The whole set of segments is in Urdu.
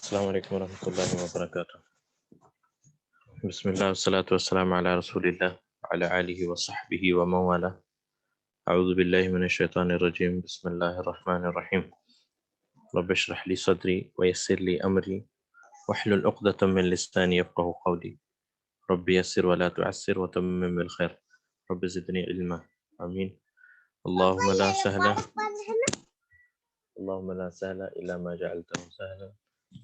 السلام علیکم ورحمۃ اللہ وبرکاتہ. بسم اللہ والصلاة والسلام علی رسول اللہ وعلی آلہ وصحبہ ومن والہ. اعوذ باللہ من الشیطان الرجیم. بسم اللہ الرحمن الرحیم. رب اشرح لی صدری ویسر لی امری واحلل عقدۃ من لسانی یفقهوا قولی. رب یسر ولا تعسر وتمم بالخیر. رب زدنی علما. آمین. اللہم لا سہل الا ما جعلته سهلا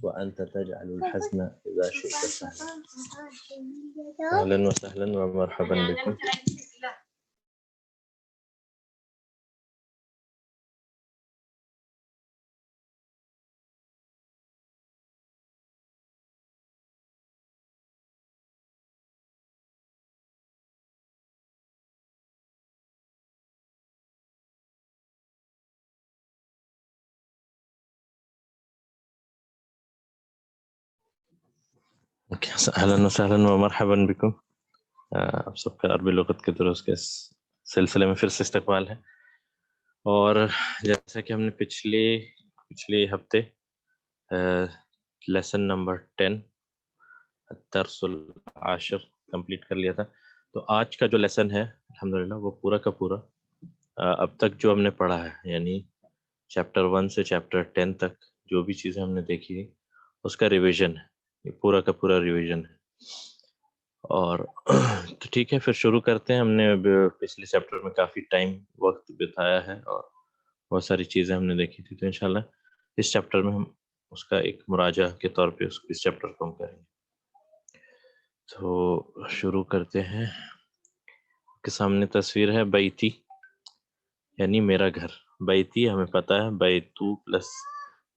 وأنت تجعل الحزن إذا شئت سهلا. أهلا وسهلا ومرحبا بكم. أهلا وسهلا ومرحبا بكم. آپ سب کا عربی لغت کے دروس کے سلسلے میں پھر سے استقبال ہے. اور جیسا کہ ہم نے پچھلے ہفتے لیسن نمبر 10 الدرس العاشر کمپلیٹ کر لیا تھا. تو آج کا جو لیسن ہے الحمدللہ وہ پورا کا پورا اب تک جو ہم نے پڑھا ہے، یعنی چیپٹر 1 سے چیپٹر 10 تک جو بھی چیزیں ہم نے دیکھی ہے اس کا ریویژن ہے. یہ پورا کا پورا ریویژن ہے. اور تو ٹھیک ہے، پھر شروع کرتے ہیں. ہم نے اب پچھلے چیپٹر میں کافی ٹائم وقت بتایا ہے اور بہت ساری چیزیں ہم نے دیکھی تھی. تو انشاءاللہ اس چیپٹر میں ہم اس کا ایک مراجعہ کے طور پہ اس چیپٹر کو ہم کریں گے. تو شروع کرتے ہیں. کے سامنے تصویر ہے بیتی، یعنی میرا گھر. بیتی ہمیں پتہ ہے بیتو پلس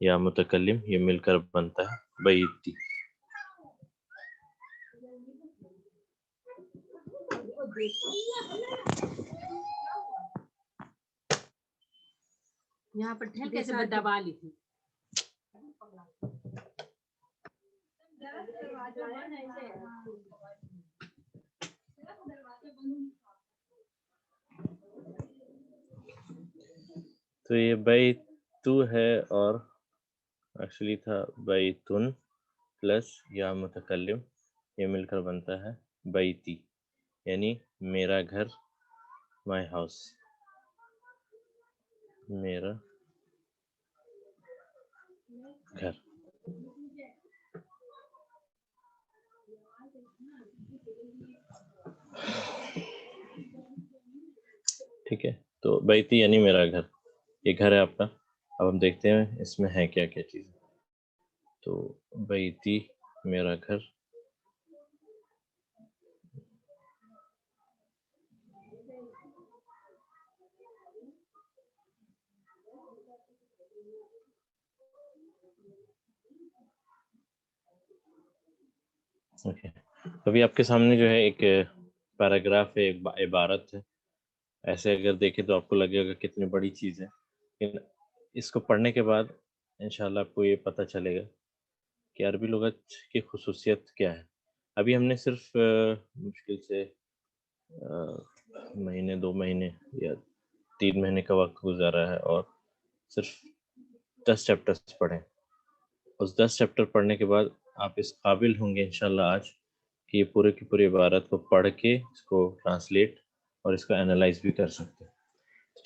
یا متکلم یہ مل کر بنتا ہے بیتی. یہاں پر ٹھیک ہے سے دبا لی تھی. تو یہ بیتو ہے اور ایکچولی تھا بیتن پلس یا متکلم یہ مل کر بنتا ہے بیتی، یعنی میرا گھر، مائی ہاؤس، میرا گھر. ٹھیک ہے، تو بیتی یعنی میرا گھر، یہ گھر ہے آپ کا. اب ہم دیکھتے ہیں اس میں ہے کیا کیا چیزیں. تو بیتی میرا گھر، اوکے. ابھی آپ کے سامنے جو ہے ایک پیراگراف ہے، ایک عبارت ہے. ایسے اگر دیکھیں تو آپ کو لگے گا کتنی بڑی چیز ہے، لیکن اس کو پڑھنے کے بعد انشاءاللہ آپ کو یہ پتہ چلے گا کہ عربی لغت کی خصوصیت کیا ہے. ابھی ہم نے صرف مشکل سے مہینے 2 مہینے یا 3 مہینے کا وقت گزارا ہے اور صرف 10 چیپٹرز پڑھیں. اس 10 چیپٹر پڑھنے کے بعد آپ اس قابل ہوں گے انشاءاللہ آج کہ یہ پورے کی پوری عبارت کو پڑھ کے اس کو ٹرانسلیٹ اور اس کا انالائز بھی کر سکتے ہیں.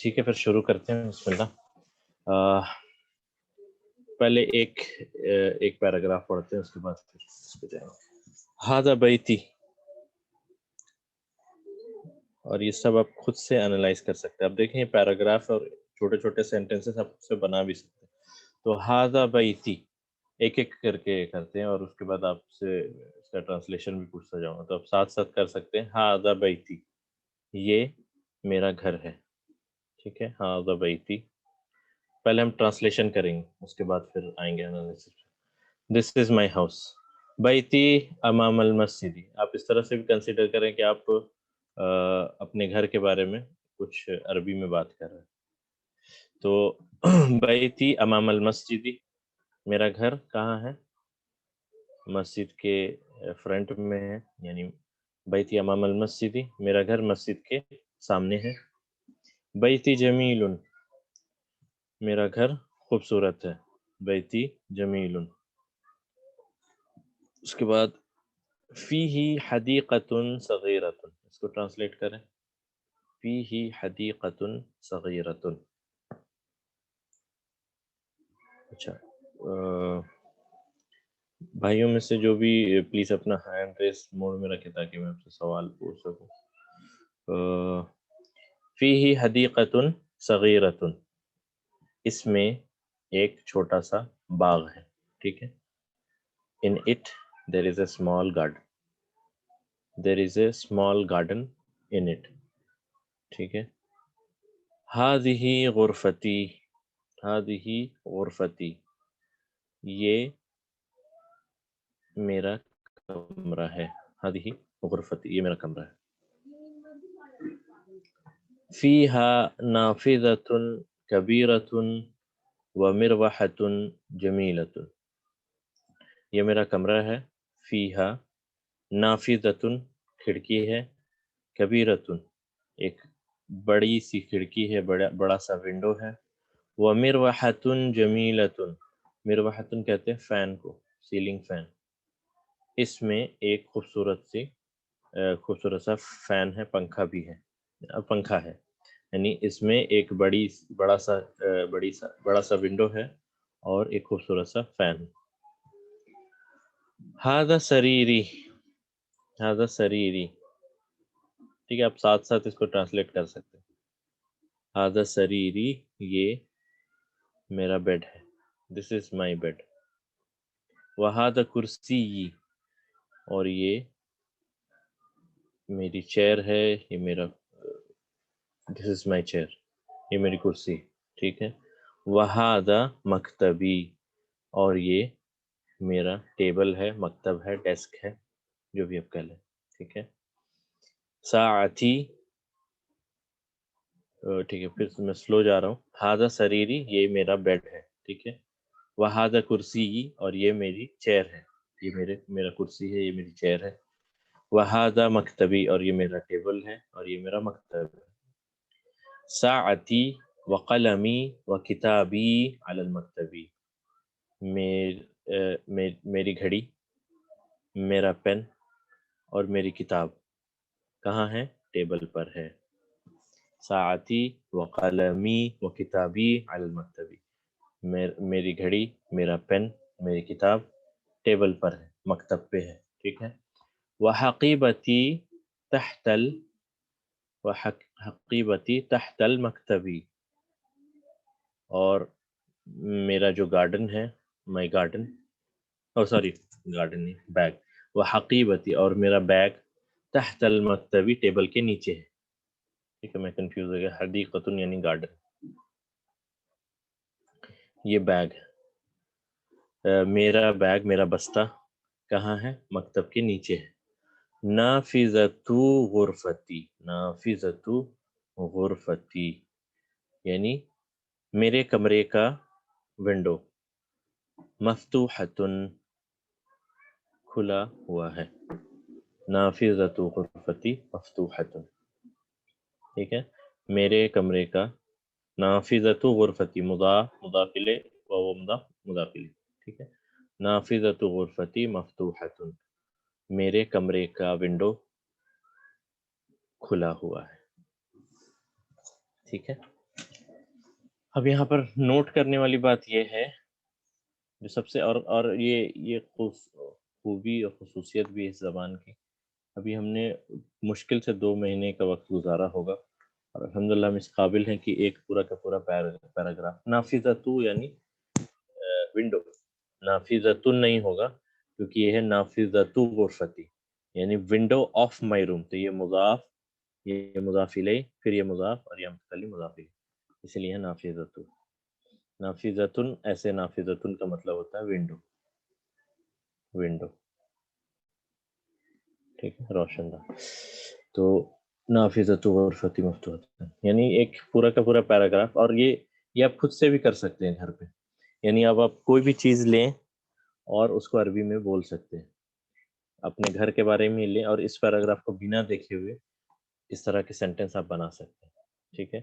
ٹھیک ہے، پھر شروع کرتے ہیں. بسم اللہ. پہلے ایک پیراگراف پڑھتے ہیں، اس کے بعد پھر اس پہ جائیں گے. ھذا بیتی، اور یہ سب آپ خود سے انالائز کر سکتے ہیں. آپ دیکھیں یہ پیراگراف اور چھوٹے چھوٹے سینٹنسز آپ خود سے بنا بھی سکتے ہیں. تو ھذا بیتی ایک ایک کر کے کرتے ہیں اور اس کے بعد آپ سے اس کا ٹرانسلیشن بھی پوچھتا جاؤں گا. تو آپ ساتھ ساتھ کر سکتے ہیں. ھذا بیتی، یہ میرا گھر ہے. ٹھیک ہے، ھذا بیتی. پہلے ہم ٹرانسلیشن کریں گے، اس کے بعد پھر آئیں گے analysis. This is my house, بیتی امام المسجد. آپ اس طرح سے بھی کنسیڈر کریں کہ آپ اپنے گھر کے بارے میں کچھ عربی میں بات کر رہے ہیں. تو بیتی امام المسجد، میرا گھر کہاں ہے؟ مسجد کے فرنٹ میں ہے، یعنی بیتی امام المسجد، میرا گھر مسجد کے سامنے ہے. بیتی جمیل، میرا گھر خوبصورت ہے. بیتی جمیل. اس کے بعد فیہ حدیقۃ صغیرۃ، اس کو ٹرانسلیٹ کریں، فیہ حدیقۃ صغیرۃ. اچھا بھائیوں میں سے جو بھی پلیز اپنا ہینڈ ریس موڈ میں رکھے تاکہ میں آپ سے سوال پوچھ سکوں. فیہ حدیقۃ صغیرۃ، اس میں ایک چھوٹا سا باغ ہے، ٹھیک ہے. In it there is a small garden. There is a small garden in it. ٹھیک ہے. هذه غرفتی، هذه غرفتی، یہ میرا کمرہ ہے. هذه غرفتی، یہ میرا کمرہ ہے. فيها نافذة كبيرة ومروحة جميلة، یہ میرا کمرہ ہے. فیہا نافذۃ، کھڑکی ہے. کبیرۃ، ایک بڑی سی کھڑکی ہے، بڑا سا ونڈو ہے. ومروحۃ جمیلۃ، مروحۃ کہتے ہیں فین کو، سیلنگ فین. اس میں ایک خوبصورت سا فین ہے، پنکھا بھی ہے، پنکھا ہے. یعنی اس میں ایک بڑا سا ونڈو ہے اور ایک خوبصورت سا فین. ہذا سریری، ہذا سریری، ٹھیک ہے. آپ ساتھ ساتھ اس کو ٹرانسلیٹ کر سکتے ہیں. ہذا سریری، یہ میرا بیڈ ہے. دس از مائی بیڈ. وہذا کرسی، اور یہ میری چیئر ہے، یہ میرا، دس از مائی چیئر، یہ میری کرسی، ٹھیک ہے. وہذا مکتبی، اور یہ میرا ٹیبل ہے، مکتب ہے، ڈیسک ہے، جو بھی آپ کہہ لیں، ٹھیک ہے. ساعتی، ٹھیک ہے، پھر میں سلو جا رہا ہوں. ہذا سریری، یہ میرا بیڈ ہے، ٹھیک ہے. وہذا کرسی، اور یہ میری چیئر ہے، یہ میرا کرسی ہے، یہ میری چیئر ہے. وہذا مکتبی، اور یہ میرا ٹیبل ہے اور یہ میرا مکتب ہے. ساعتی وقلمی وکتابی علی المکتبی، میری گھڑی، میرا پین اور میری کتاب کہاں ہے؟ ٹیبل پر ہے. ساعتی وقلمی وکتابی علی المکتبی، میری گھڑی، میرا پین، میری کتاب ٹیبل پر ہے، مکتب پہ ہے، ٹھیک ہے. وحقیبتی وحقیبتی تحت المکتبی، اور میرا جو گارڈن ہے، مائی گارڈن، سوری گارڈن نہیں، بیگ. وحقیبتی، اور میرا بیگ، تحت المکتبی، ٹیبل کے نیچے ہے، ٹھیک ہے. میں کنفیوز ہو گیا. حدیقۃ یعنی گارڈن، یہ بیگ ہے. میرا بیگ، میرا بستہ کہاں ہے؟ مکتب کے نیچے ہے. نافذۃ غرفتی، نافذۃ غرفتی، یعنی میرے کمرے کا ونڈو، مفتوحۃ، کھلا ہوا ہے. نافذۃ غرفتی مفتوحۃ، ٹھیک ہے. میرے کمرے کا، نافذۃ غرفتی، مضاف الیہ و مضاف الیہ، ٹھیک ہے. نافذۃ غرفتی مفتوحۃ، میرے کمرے کا ونڈو کھلا ہوا ہے، ٹھیک ہے. اب یہاں پر نوٹ کرنے والی بات یہ ہے، جو سب سے اور یہ خوبی اور خصوصیت بھی اس زبان کی. ابھی ہم نے مشکل سے 2 مہینے کا وقت گزارا ہوگا اور الحمدللہ ہم اس قابل ہیں کہ ایک پورا کا پورا پیراگراف. نافذۃ یعنی ونڈو، نافذۃ نہیں ہوگا کیونکہ یہ ہے نافذۃ غرفتی، یعنی ونڈو آف مائی روم. تو یہ مضاف، یہ مضاف الیہ، پھر یہ مضاف اور یہ متکلم مضاف الیہ، اس لیے ہے نافذۃ. نافذۃ، ایسے نافذۃ کا مطلب ہوتا ہے ونڈو، ونڈو، ٹھیک ہے، روشن دان. تو نافذۃ غرفتی مفتوحۃ، یعنی ایک پورا کا پورا پیراگراف. اور یہ آپ خود سے بھی کر سکتے ہیں گھر پہ. یعنی اب آپ کوئی بھی چیز لیں اور اس کو عربی میں بول سکتے ہیں، اپنے گھر کے بارے میں لیں اور اس پیراگراف کو بنا دیکھے ہوئے اس طرح کے سینٹنس آپ بنا سکتے ہیں، ٹھیک ہے.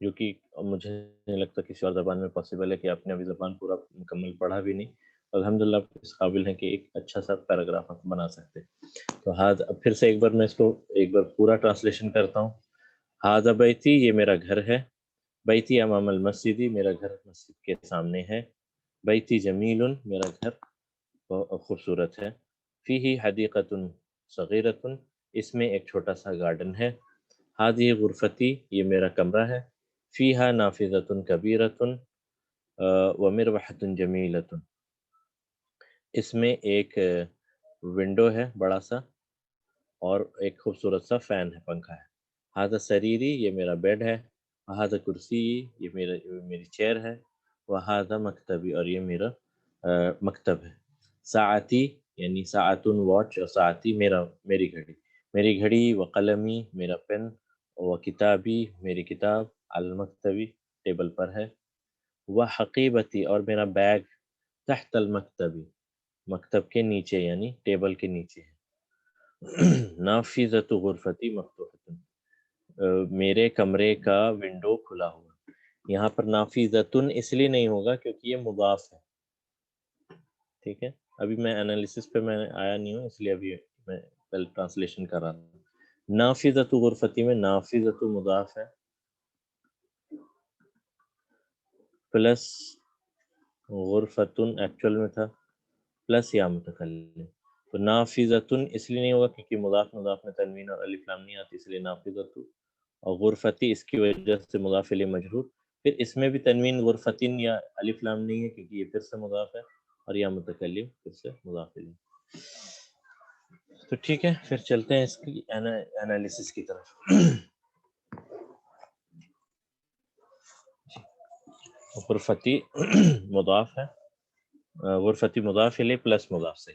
جو کہ مجھے نہیں لگتا کسی اور زبان میں پاسبل ہے کہ آپ نے ابھی زبان پورا مکمل پڑھا بھی نہیں الحمدللہ آپ اس قابل ہیں کہ ایک اچھا سا پیراگراف آپ بنا سکتے ہیں. تو اب پھر سے ایک بار میں اس کو ایک بار پورا ٹرانسلیشن کرتا ہوں. ھذا بیتی، یہ میرا گھر ہے. بیتی امام المسجدی، میرا گھر مسجد کے سامنے ہے. بیتی جمیل، میرا گھر بہت خوبصورت ہے. فیہ حدیقۃ صغیرۃ، اس میں ایک چھوٹا سا گارڈن ہے. ہذہ غرفتی، یہ میرا کمرہ ہے. فیہا نافذۃ کبیرۃ ومروحۃ جمیلۃ، اس میں ایک ونڈو ہے بڑا سا اور ایک خوبصورت سا فین ہے، پنکھا ہے. ھذا سریری، یہ میرا بیڈ ہے. ھذا کرسی، یہ میری چیئر ہے. وھذا مکتبی، اور یہ میرا مکتب ہے. ساعتی یعنی ساعتن واچ، اور ساعتی میری گھڑی. میری گھڑی، وقلمی میرا پین، وکتابی میری کتاب، المکتبی ٹیبل پر ہے. وحقیبتی، اور میرا بیگ، تحت المکتبی مکتب کے نیچے یعنی ٹیبل کے نیچے ہے. نافذۃ غرفتی مفتوحۃ، میرے کمرے کا ونڈو کھلا ہوا. یہاں پر نافذۃن اس لیے نہیں ہوگا کیونکہ یہ مضاف ہے. ٹھیک ہے، ابھی میں انالیسس پہ میں آیا نہیں ہوں، اس لیے ابھی میں پہلے ٹرانسلیشن کر رہا تھا. نافذۃ غرفتی میں نافذۃ مضاف ہے پلس غرفتن ایکچوئل میں تھا پلس یا متکلم. تو نافذۃن اس لیے نہیں ہوگا کیونکہ مضاف میں تنوین اور الف لام نہیں آتی، اس لیے نافذۃ. اور غرفتی اس کی وجہ سے مضاف الیہ مجرور. پھر اس میں بھی تنوین غرفتن یا الف لام نہیں ہے کیونکہ یہ پھر سے مضاف ہے، اور یا متکلم پھر سے مضاف الیہ. تو ٹھیک ہے، پھر چلتے ہیں اس کی انالیسس کی طرف. غرفتی مضاف ہے، غرفتی مضاف الیہ پلس مضاف سے،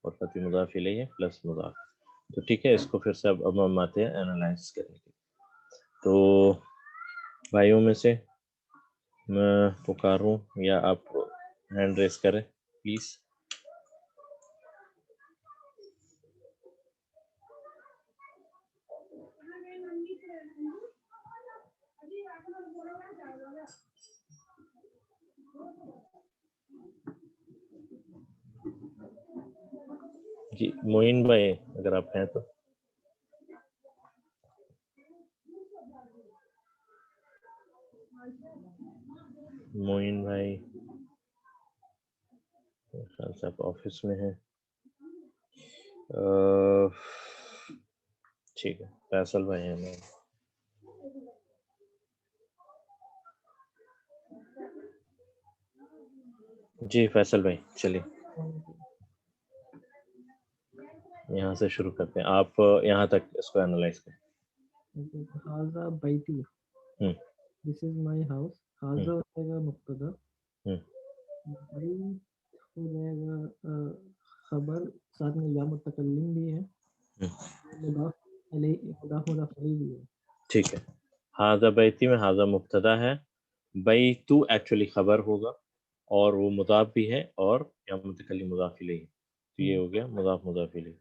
غرفتی مضاف الیہ پلس مضاف. تو ٹھیک ہے، اس کو پھر سے اب ہم آتے ہیں انالائز کرنے کے. تو بھائیوں میں سے میں پکاروں یا آپ ہینڈ ریس کریں پلیز. جی معین بھائی اگر آپ ہیں تو. معین بھائی خیال سے آپ آفس میں ہیں. ٹھیک ہے، فیصل بھائی ہیں نا. جی فیصل بھائی چلیے یہاں سے شروع کرتے ہیں، آپ یہاں تک اس کو انالائز کریں. ھذا بیتی، دس از مائی ہاؤس. ھذا ہو جائے گا مبتدا، بیت ہو جائے گا خبر، ساتھ میں یا متکلم بھی ہے، مضاف الیہ بھی ہے. ٹھیک ہے، ھذا بیتی میں ھذا مبتدا ہے، بیتو ایکچولی خبر ہوگا اور وہ مضاف بھی ہے اور یا متکلم مضاف الیہ. تو یہ ہو گیا مضاف الیہ،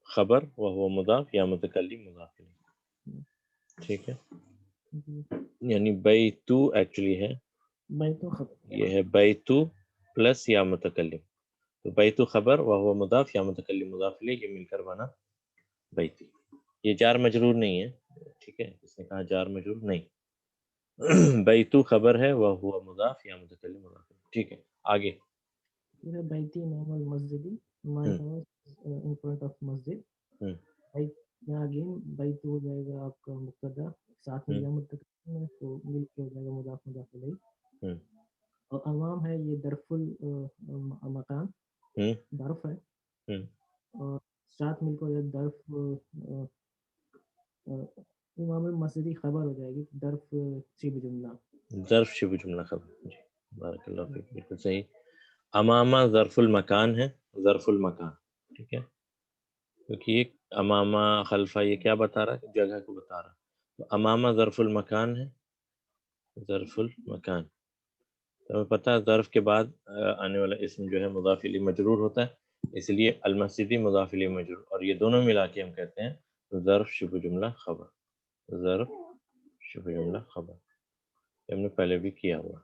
خبر وہ مضاف یا متکلم مضاف الیہ. ٹھیک ہے، یعنی بیتو ایکچولی ہے، بیتو خبر، یہ ہے بیتو پلس یا متکلم. تو بیتو خبر وہ مضاف یا متکلم مضاف الیہ، یہ مل کر بنا بیتی. یہ جار مجرور نہیں ہے، ٹھیک ہے، اس نے کہا جار مجرور نہیں. بیتو خبر ہے وہ ہوا مضاف یا متکلم مضاف الیہ. ٹھیک ہے آگے. یہ بیتی امام المسجدی، my house in front of مسجد. یہاں اگین بیت ہو جائے گا آپ کا مبتدا، ساتھ میں یا متکلم ہے تو مل کے ہو جائے گا مضاف الیہ. اور امام ہے یہ ظرف المکان، ظرف ہے، اور ساتھ مل کر ظرف امام المسجدی خبر ہو جائے گی، ظرف شبہ جملہ، ظرف شبہ جملہ خبر. جی بارک اللہ فیک، بالکل صحیح. امامہ ظرف المکان ہے، ظرف المکان. ٹھیک ہے، کیونکہ یہ امامہ خلفہ یہ کیا بتا رہا ہے، جگہ کو بتا رہا. تو امامہ ظرف المکان ہے، ظرف المکان. تو ہمیں پتہ ہے ظرف کے بعد آنے والا اسم جو ہے مضاف الیہ مجرور ہوتا ہے، اس لیے المسجدی مضاف الیہ مجرور، اور یہ دونوں ملا کے ہم کہتے ہیں ظرف شبہ جملہ خبر. ظرف شبہ جملہ خبر ہم نے پہلے بھی کیا ہوا.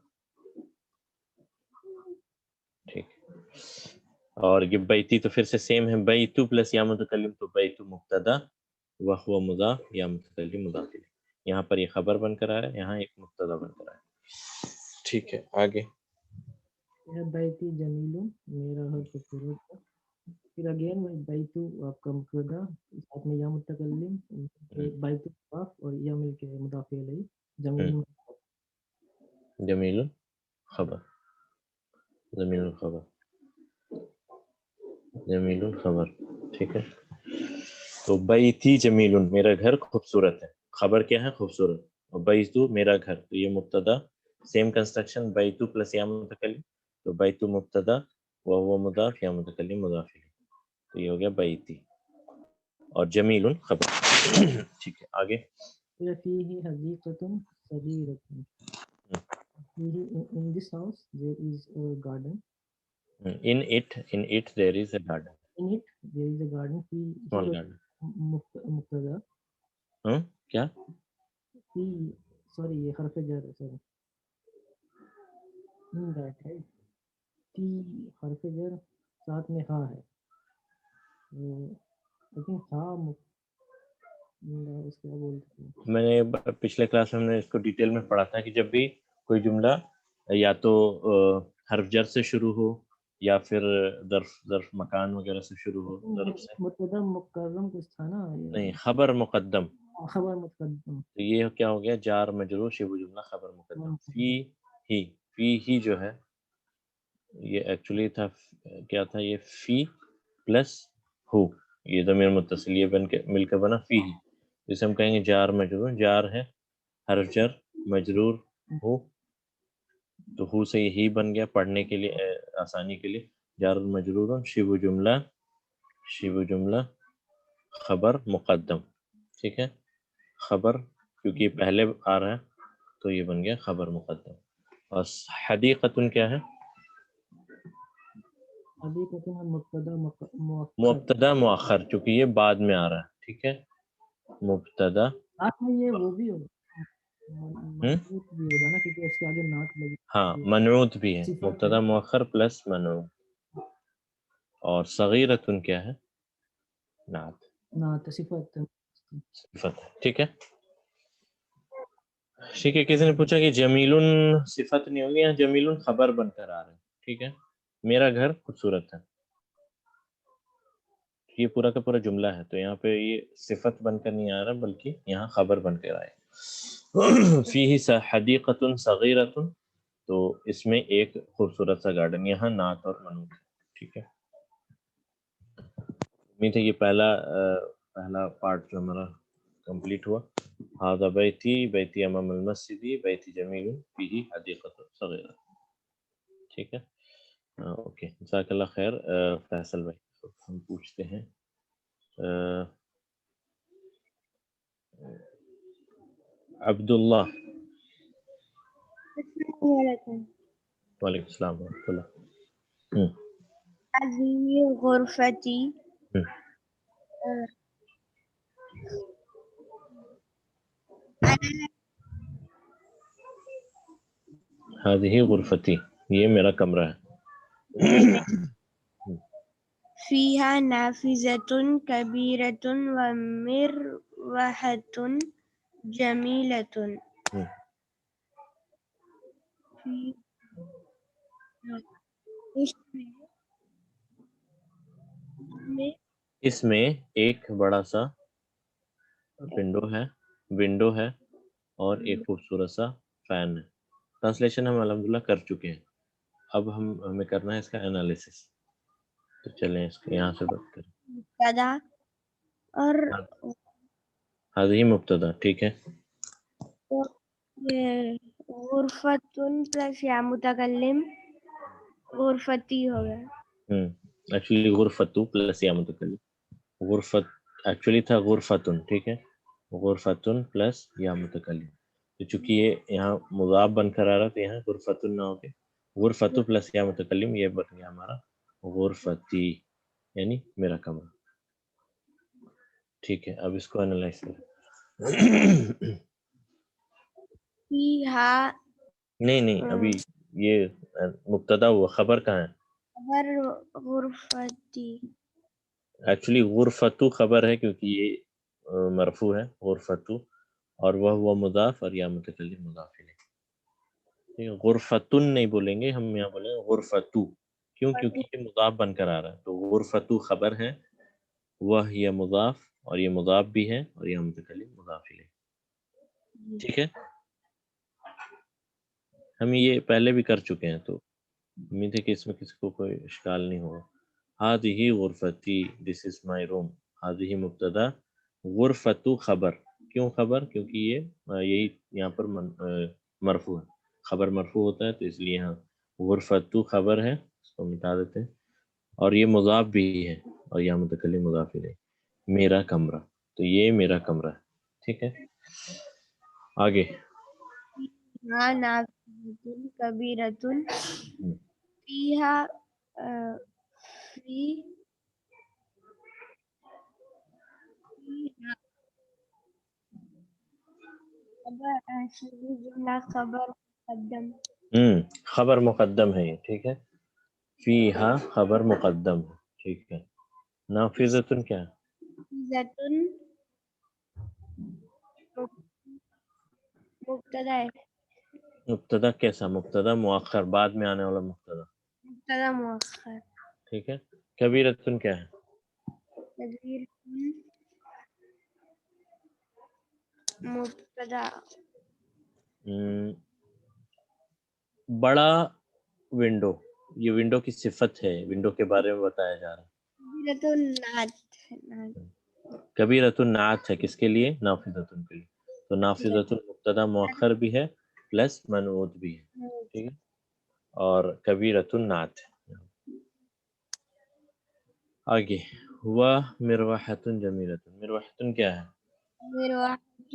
ٹھیک ہے، اور یہ بیتی تو پھر سے سیم ہے، بیتو پلس یا متکلم تو بیتو مبتدا وہو مضاف یا متکلم مضاف الیہ. یہاں پر یہ خبر بن کر آیا، یہاں ایک مبتدا بن کر آیا. ٹھیک ہے آگے. بیتی جمیل، میرا گھر خوبصورت ہے. پھر اگین بیتو آپ کا مبتدا ساتھ میں یا متکلم، بیتو مضاف اور یا مل کے مضاف الیہ. جمیل جمیل خبر، جمیل خبر، جمیل خبر. ٹھیک ہے، تو بیتی جمیل میرا گھر خوبصورت ہے. خبر کیا ہے؟ خوبصورت. اور بیتو میرا گھر، تو یہ مبتدا سیم کنسٹرکشن، بیتو پلس یا متکلم، تو بیتو مبتدا وہو مضاف یا متکلم مضاف الیہ. تو یہ ہو گیا بیتی اور جمیل خبر. ٹھیک ہے آگے. پھر فیہ حدیقۃ صغیرۃ. In this house there is a garden. In it there is a garden. In it there is a garden. Small garden. مبتدا. کیا؟ فی سوری یہ حرف جر ہے، سوری. In that ہے فی حرف جر ساتھ میں ہاں ہے. لیکن ہاں اس کیا بولتے ہیں. میں نے پچھلے کلاس میں ہم نے اس کو ڈیٹیل میں پڑھا تھا کہ جب بھی کوئی جملہ یا تو حرف جر سے شروع ہو یا پھر ظرف مکان وغیرہ سے شروع ہو، ظرف سے مبتدا مکرم کچھ تھا نا، نہیں، خبر مقدم. خبر مقدم. تو یہ کیا ہو گیا؟ جار مجرور شبہ جملہ خبر مقدم. فی ہی جو ہے یہ ایکچولی تھا کیا تھا؟ یہ فی پلس ہو، یہ ضمیر متصل یہ بن کے مل کے بنا فی ہی، جسے ہم کہیں گے جار مجرور. جار ہے حرف جر مجرور ہو، تو ہو سے یہی بن گیا پڑھنے کے لیے آسانی کے لیے. جار مجرور شبہ جملہ خبر مقدم. ٹھیک ہے، خبر کیونکہ یہ پہلے آ رہا ہے تو یہ بن گیا خبر مقدم. اور حدیقۃ کیا ہے؟ حدیقۃ مبتدا مبتدا مؤخر، چونکہ یہ بعد میں آ رہا ہے. ٹھیک ہے، مبتدا ساتھ میں یہ وہ بھی ہوگا منعوت بھی ہوگا نا، کیونکہ اس کے آگے نعت لگی. ہاں منعوت بھی ہے، مبتدا مؤخر پلس منعوت. اور صغیرۃ کیا ہے؟ نعت صفت. ٹھیک ہے. ٹھیک ہے، کسی نے پوچھا کہ جمیل صفت نہیں ہوگی، یہاں جمیل خبر بن کر آ رہا ہے. ٹھیک ہے، میرا گھر خوبصورت ہے، یہ پورا کا پورا جملہ ہے، تو یہاں پہ یہ صفت بن کر نہیں آ رہا بلکہ یہاں خبر بن کر آئے. فیہ حدیقۃ صغیرۃ، تو اس میں ایک خوبصورت سا گارڈن، یہاں نعت اور منعوت ہے. ٹھیک ہے، امید ہے یہ پہلا پارٹ جو ہمارا کمپلیٹ ہوا. ھذا بیتی امام المسجد بیتی جمیل فیہ حدیقۃ صغیرۃ. ٹھیک ہے، اوکے، جزاک اللہ خیر. فیصل بھائی ہم پوچھتے ہیں عبداللہ. وعلیکم السلام ورحمۃ اللہ. هذه غرفتي. هذه غرفتي، یہ میرا کمرہ ہے. فيها نافذة كبيرة ومروحة جميلة. اس میں ایک بڑا سا ونڈو ہے اور ایک خوبصورت سا فین ہے. ٹرانسلیشن ہم الحمدللہ کر چکے ہیں، اب ہمیں کرنا ہے اس کا انالیسس. تو چلیں اس کو یہاں سے بات کریں. مبتدا اور هذه مبتدا. ٹھیک ہے، غرفت پلس یا متکلم غرفتی ہو گیا. ایکچولی غرفت پلس یا متکلم، غرفت ایکچولی تھا غرفتن. ٹھیک ہے، غرفتن پلس یا متکلم، تو چونکہ یہ یہاں مضاف بن کر آ رہا تو یہاں غرفتن نہ ہوگی، غرفت پلس یا متکلم یہ بن گیا ہمارا غرفتی، یعنی میرا کمرہ. ٹھیک ہے، اب اس کو انالائز کریں. نہیں ابھی یہ مبتدا ہوا، خبر کہاں ہے؟ خبر غرفتی. ایکچولی غرفتو خبر ہے کیونکہ یہ مرفوع ہے غرفتو، اور وہ ہوا مضاف اور یا متکلم مضاف الیہ. ٹھیک ہے، غرفتن نہیں بولیں گے ہم، یہاں بولیں گے غرفتو. کیوں؟ کیونکہ یہ مضاف بن کر آ رہا ہے. تو غرفتو خبر ہے، وہ یہ مضاف، اور یہ مضاف بھی ہے، اور یہ متکلم مضاف الیہ. ٹھیک ہے، ہم یہ پہلے بھی کر چکے ہیں، تو امید ہے کہ اس میں کسی کو کوئی اشکال نہیں ہوگا. ہذہ غرفتی، دس از مائی روم. ہذہ مبتدا، غرفتو خبر. کیوں خبر؟ کیونکہ یہ یہی یہاں پر مرفوع ہے. خبر مرفوع ہوتا ہے تو اس لیے یہاں غرفتو خبر ہے، اس کو مٹا دیتے ہیں، اور یہ مضاف بھی ہے، اور یہاں متکلم مضاف الیہ. میرا کمرہ، تو یہ میرا کمرہ ہے. ٹھیک ہے، آگے. ہاں نافذۃ کبیرۃ فیہا فی خبر شبہ جملہ خبر مقدم. خبر مقدم ہے یہ. ٹھیک ہے، فیہا خبر مقدم ہے. ٹھیک ہے، نافذۃ کیا ہے؟ نافذۃ مبتدا ہے. مبتدا کیسا؟ مبتدا مؤخر، بعد میں آنے والا مبتدا. مبتدا مؤخر. ٹھیک ہے، کبیرۃ کیا ہے؟ کبیر مبتدا. بڑا ونڈو، یہ ونڈو کی صفت ہے، ونڈو کے بارے میں بتایا جا رہا ہے. کبیرۃ کبیرۃ نعت ہے کس کے لیے؟ نافذۃ کے لیے. تو نافذۃ مبتدا مؤخر بھی ہے پلس منعوت بھی ہے. ٹھیک ہے، اور کبیرۃ نعت ہے. آگے، ہوا مروحۃ جمیلۃ. مروحۃ کیا ہے؟ مروحۃ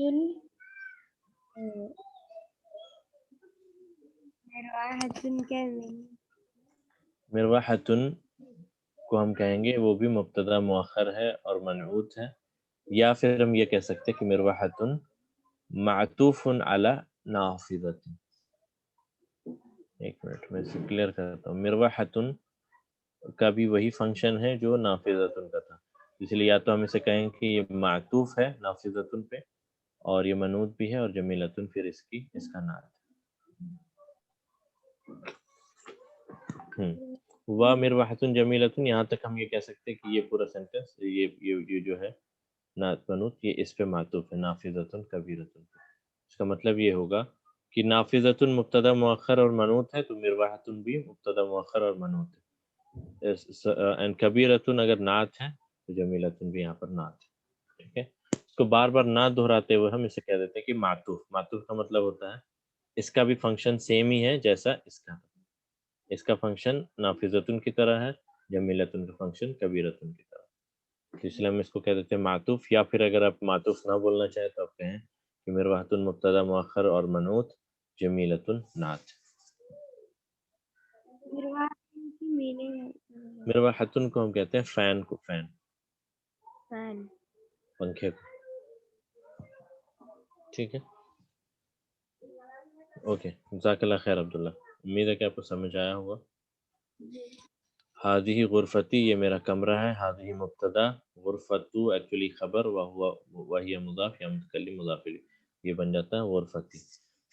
کیا ہے؟ مروحۃ کو ہم کہیں گے وہ بھی مبتدا مؤخر ہے اور منعوت ہے، یا پھر ہم یہ کہہ سکتے کہ مروحۃ معطوف علی نافذۃ. ایک منٹ میں اسے کلیئر کرتا ہوں. مروحۃ کا بھی وہی فنکشن ہے جو نافذۃ کا تھا، اس لیے یا تو ہم اسے کہیں کہ یہ معطوف ہے نافذۃ پہ، اور یہ منعوت بھی ہے، اور جمیلۃ پھر اس کا نعت. ہوا مروحۃ جمیلۃ، یہاں تک ہم یہ کہہ سکتے کہ یہ پورا سینٹنس یہ جو ہے نعت منعوت، یہ اس پہ معطوف ہے نافذۃ کبیرۃ. اس کا مطلب یہ ہوگا کہ نافذۃ مبتدا مؤخر اور منعوت ہے، تو مروحۃ بھی مبتدا مؤخر اور منعوت ہے. اینڈ کبیرۃ اگر نعت ہے تو جمیلۃ بھی یہاں پر نعت ہے. ٹھیک ہے، اس کو بار بار نہ دہراتے ہوئے ہم اسے کہہ دیتے ہیں کہ معطوف. معطوف کا مطلب ہوتا ہے اس کا بھی فنکشن سیم ہی ہے جیسا اس کا فنکشن نافذۃ کی طرح ہے، جمیلۃ کا فنکشن کبیرۃ کی طرح. تو اس لیے ہم اس کو کہہ دیتے ہیں معطوف. یا پھر اگر آپ معطوف نہ بولنا چاہیں تو آپ کہیں کہ مروحۃ مبتدا مؤخر اور منعوت، جمیلۃ نعت. مروحۃ کو ہم کہتے ہیں فین کو، فین پنکھے کو. ٹھیک ہے، اوکے، جزاک اللہ خیر عبداللہ. امید ہے کہ آپ کو سمجھ آیا ہوگا. ہذہ غرفتی، یہ میرا کمرہ ہے. ہذہ مبتدا، غرفتو ایکچولی خبر، وہی مضاف یا متکلم مضاف الیہ، یہ بن جاتا ہے غرفتی.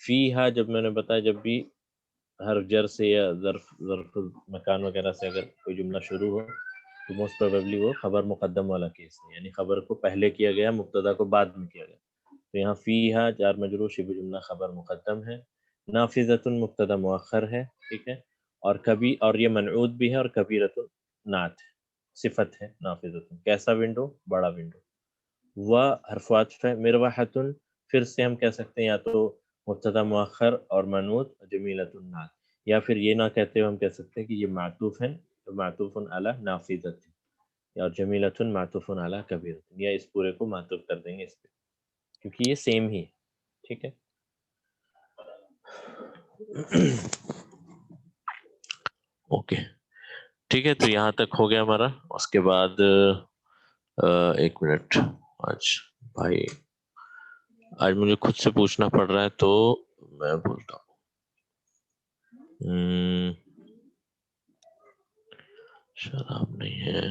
فیہا، جب میں نے بتایا جب بھی حرف جر سے یا ظرف مکان وغیرہ سے اگر کوئی جملہ شروع ہو تو موسٹ پروبیبلی وہ خبر مقدم والا کیس ہے، یعنی خبر کو پہلے کیا گیا، مبتدا کو بعد میں کیا گیا. تو یہاں فیہا جار مجرور شبہ جملہ خبر مقدم ہے، نافذۃ مبتدا مؤخر ہے. ٹھیک ہے، اور یہ منعوت بھی ہے، اور کبیرۃ نعت ہے، صفت ہے نافذۃ. کیسا ونڈو؟ بڑا ونڈو. حرف عطف ہے. مروحۃ پھر سے ہم کہہ سکتے ہیں یا تو مبتدا مؤخر اور منعوت، جمیلۃ نعت، یا پھر یہ نہ کہتے ہوئے ہم کہہ سکتے ہیں کہ یہ معطوف ہے، تو معطوف علی نافذۃ، اور جمیلۃ معطوف علی کبیرۃ، یا اس پورے کو معطوف کر دیں گے اس پہ کیونکہ یہ سیم ہی ہے. ٹھیک ہے، اوکے ٹھیک ہے. تو یہاں تک ہو گیا ہمارا. اس کے بعد ایک منٹ، آج مجھے خود سے پوچھنا پڑ رہا ہے تو میں بولتا ہوں. شراب نہیں ہے.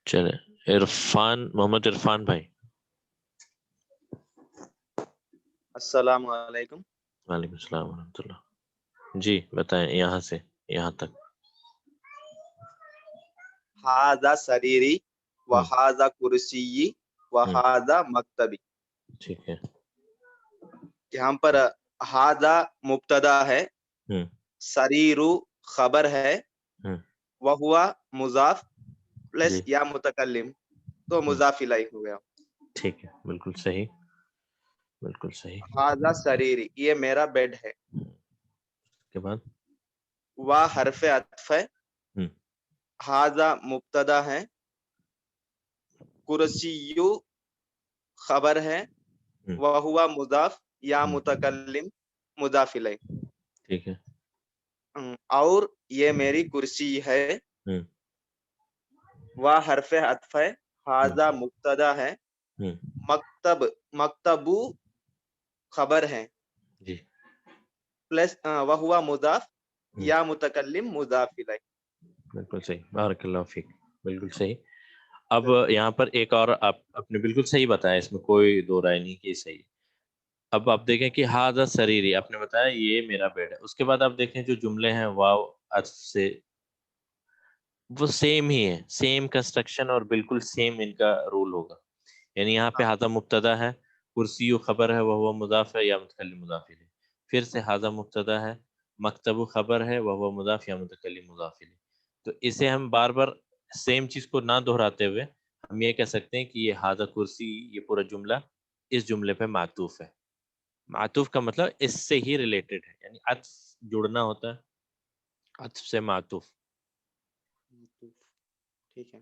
چلے عرفان, محمد عرفان بھائی. السلام علیکم. وعلیکم السلام ورحمۃ اللہ. جی بتائیں یہاں سے یہاں تک. ہاذا سریری وہاذا کرسی وہاذا مکتبی. ٹھیک ہے. یہاں پر ہاذا مبتدا ہے, سریرو خبر ہے, وہوا مضاف پلس یا متکلم, تو مضاف الیہ ہو گیا. ٹھیک ہے, بالکل صحیح, بالکل صحیح. ہاذا سریری, یہ میرا بیڈ ہے. کے بعد وا حرف عطف ہے, ہاذا مبتدا ہے, کرسیو خبر ہے, وہوا مضاف یا متکلم مضاف الیہ. ٹھیک ہے. اور یہ میری کرسی ہے, وا حرف عطف ہے, ہاذا مبتدا ہے, مکتب مکتبو خبر ہے, جی پلس وہوا مضاف یا متکلم مضاف الیہ. بالکل صحیح, بارک اللہ فیک, بالکل صحیح. اب یہاں پر ایک اور آپ نے بالکل صحیح بتایا, اس میں کوئی دو رائے نہیں کہ صحیح. اب آپ دیکھیں کہ ہاذا سریری, آپ نے بتایا یہ میرا بیڈ ہے. اس کے بعد آپ دیکھیں جو جملے ہیں واو عطف سے, وہ سیم ہی ہے, سیم کنسٹرکشن اور بالکل سیم ان کا رول ہوگا. یعنی یہاں پہ ہاذا مبتدا ہے, کرسی خبر ہے, وہ مضاف ہے یا متکلم مضاف الیہ. پھر سے ہاذا مبتدا ہے, مکتب خبر ہے, وہ مضاف یا متکلم مضاف الیہ. تو اسے ہم بار بار سیم چیز کو نہ دہراتے ہوئے ہم یہ کہہ سکتے ہیں کہ یہ ہاذا کرسی, یہ پورا جملہ اس جملے پہ معطوف ہے. معطوف کا مطلب اس سے ہی ریلیٹڈ ہے, یعنی عطف جڑنا ہوتا ہے, عطف سے معطوف. ٹھیک ہے.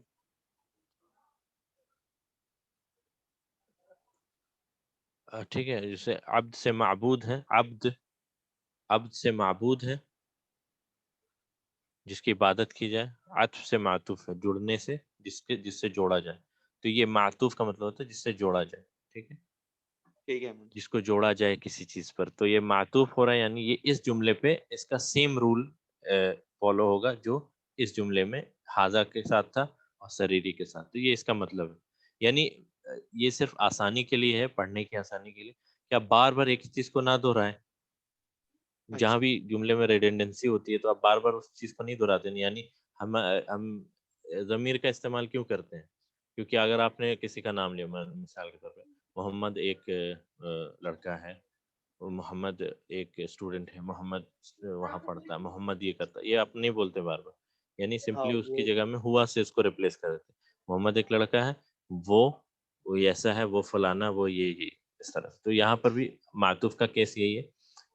ٹھیک ہے, جیسے عبد سے معبود ہے, عبد سے معبود ہے جس کی عبادت کی جائے. عطف سے معطوف ہے, جڑنے سے, جس سے جوڑا جائے. تو یہ معطوف کا مطلب ہوتا ہے جس سے جوڑا جائے. ٹھیک ہے, ٹھیک ہے. جس کو جوڑا جائے کسی چیز پر. تو یہ معطوف ہو رہا ہے, یعنی یہ اس جملے پہ اس کا سیم رول فالو ہوگا جو اس جملے میں ہاذا کے ساتھ تھا اور سریری کے ساتھ. تو یہ اس کا مطلب ہے. یعنی یہ صرف آسانی کے لیے ہے, پڑھنے کی آسانی کے لیے, کہ آپ بار بار ایک چیز کو نہ دہرائیں. جہاں بھی جملے میں ریڈنڈنسی ہوتی ہے تو آپ بار بار اس چیز کو نہیں دہراتے ہیں. یعنی ہم ضمیر کا استعمال کیوں کرتے ہیں؟ کیونکہ اگر آپ نے کسی کا نام لیا, مثال کے طور پہ محمد ایک لڑکا ہے, محمد ایک اسٹوڈنٹ ہے, محمد وہاں پڑھتا ہے, محمد یہ کرتا ہے, یہ آپ نہیں بولتے بار بار. یعنی سمپلی اس کی جگہ میں ہوا سے اس کو ریپلیس کر دیتے. محمد ایک لڑکا ہے, وہ ایسا ہے, وہ فلانا, وہ یہ اس طرح. تو یہاں پر بھی معطوف کا کیس یہی ہے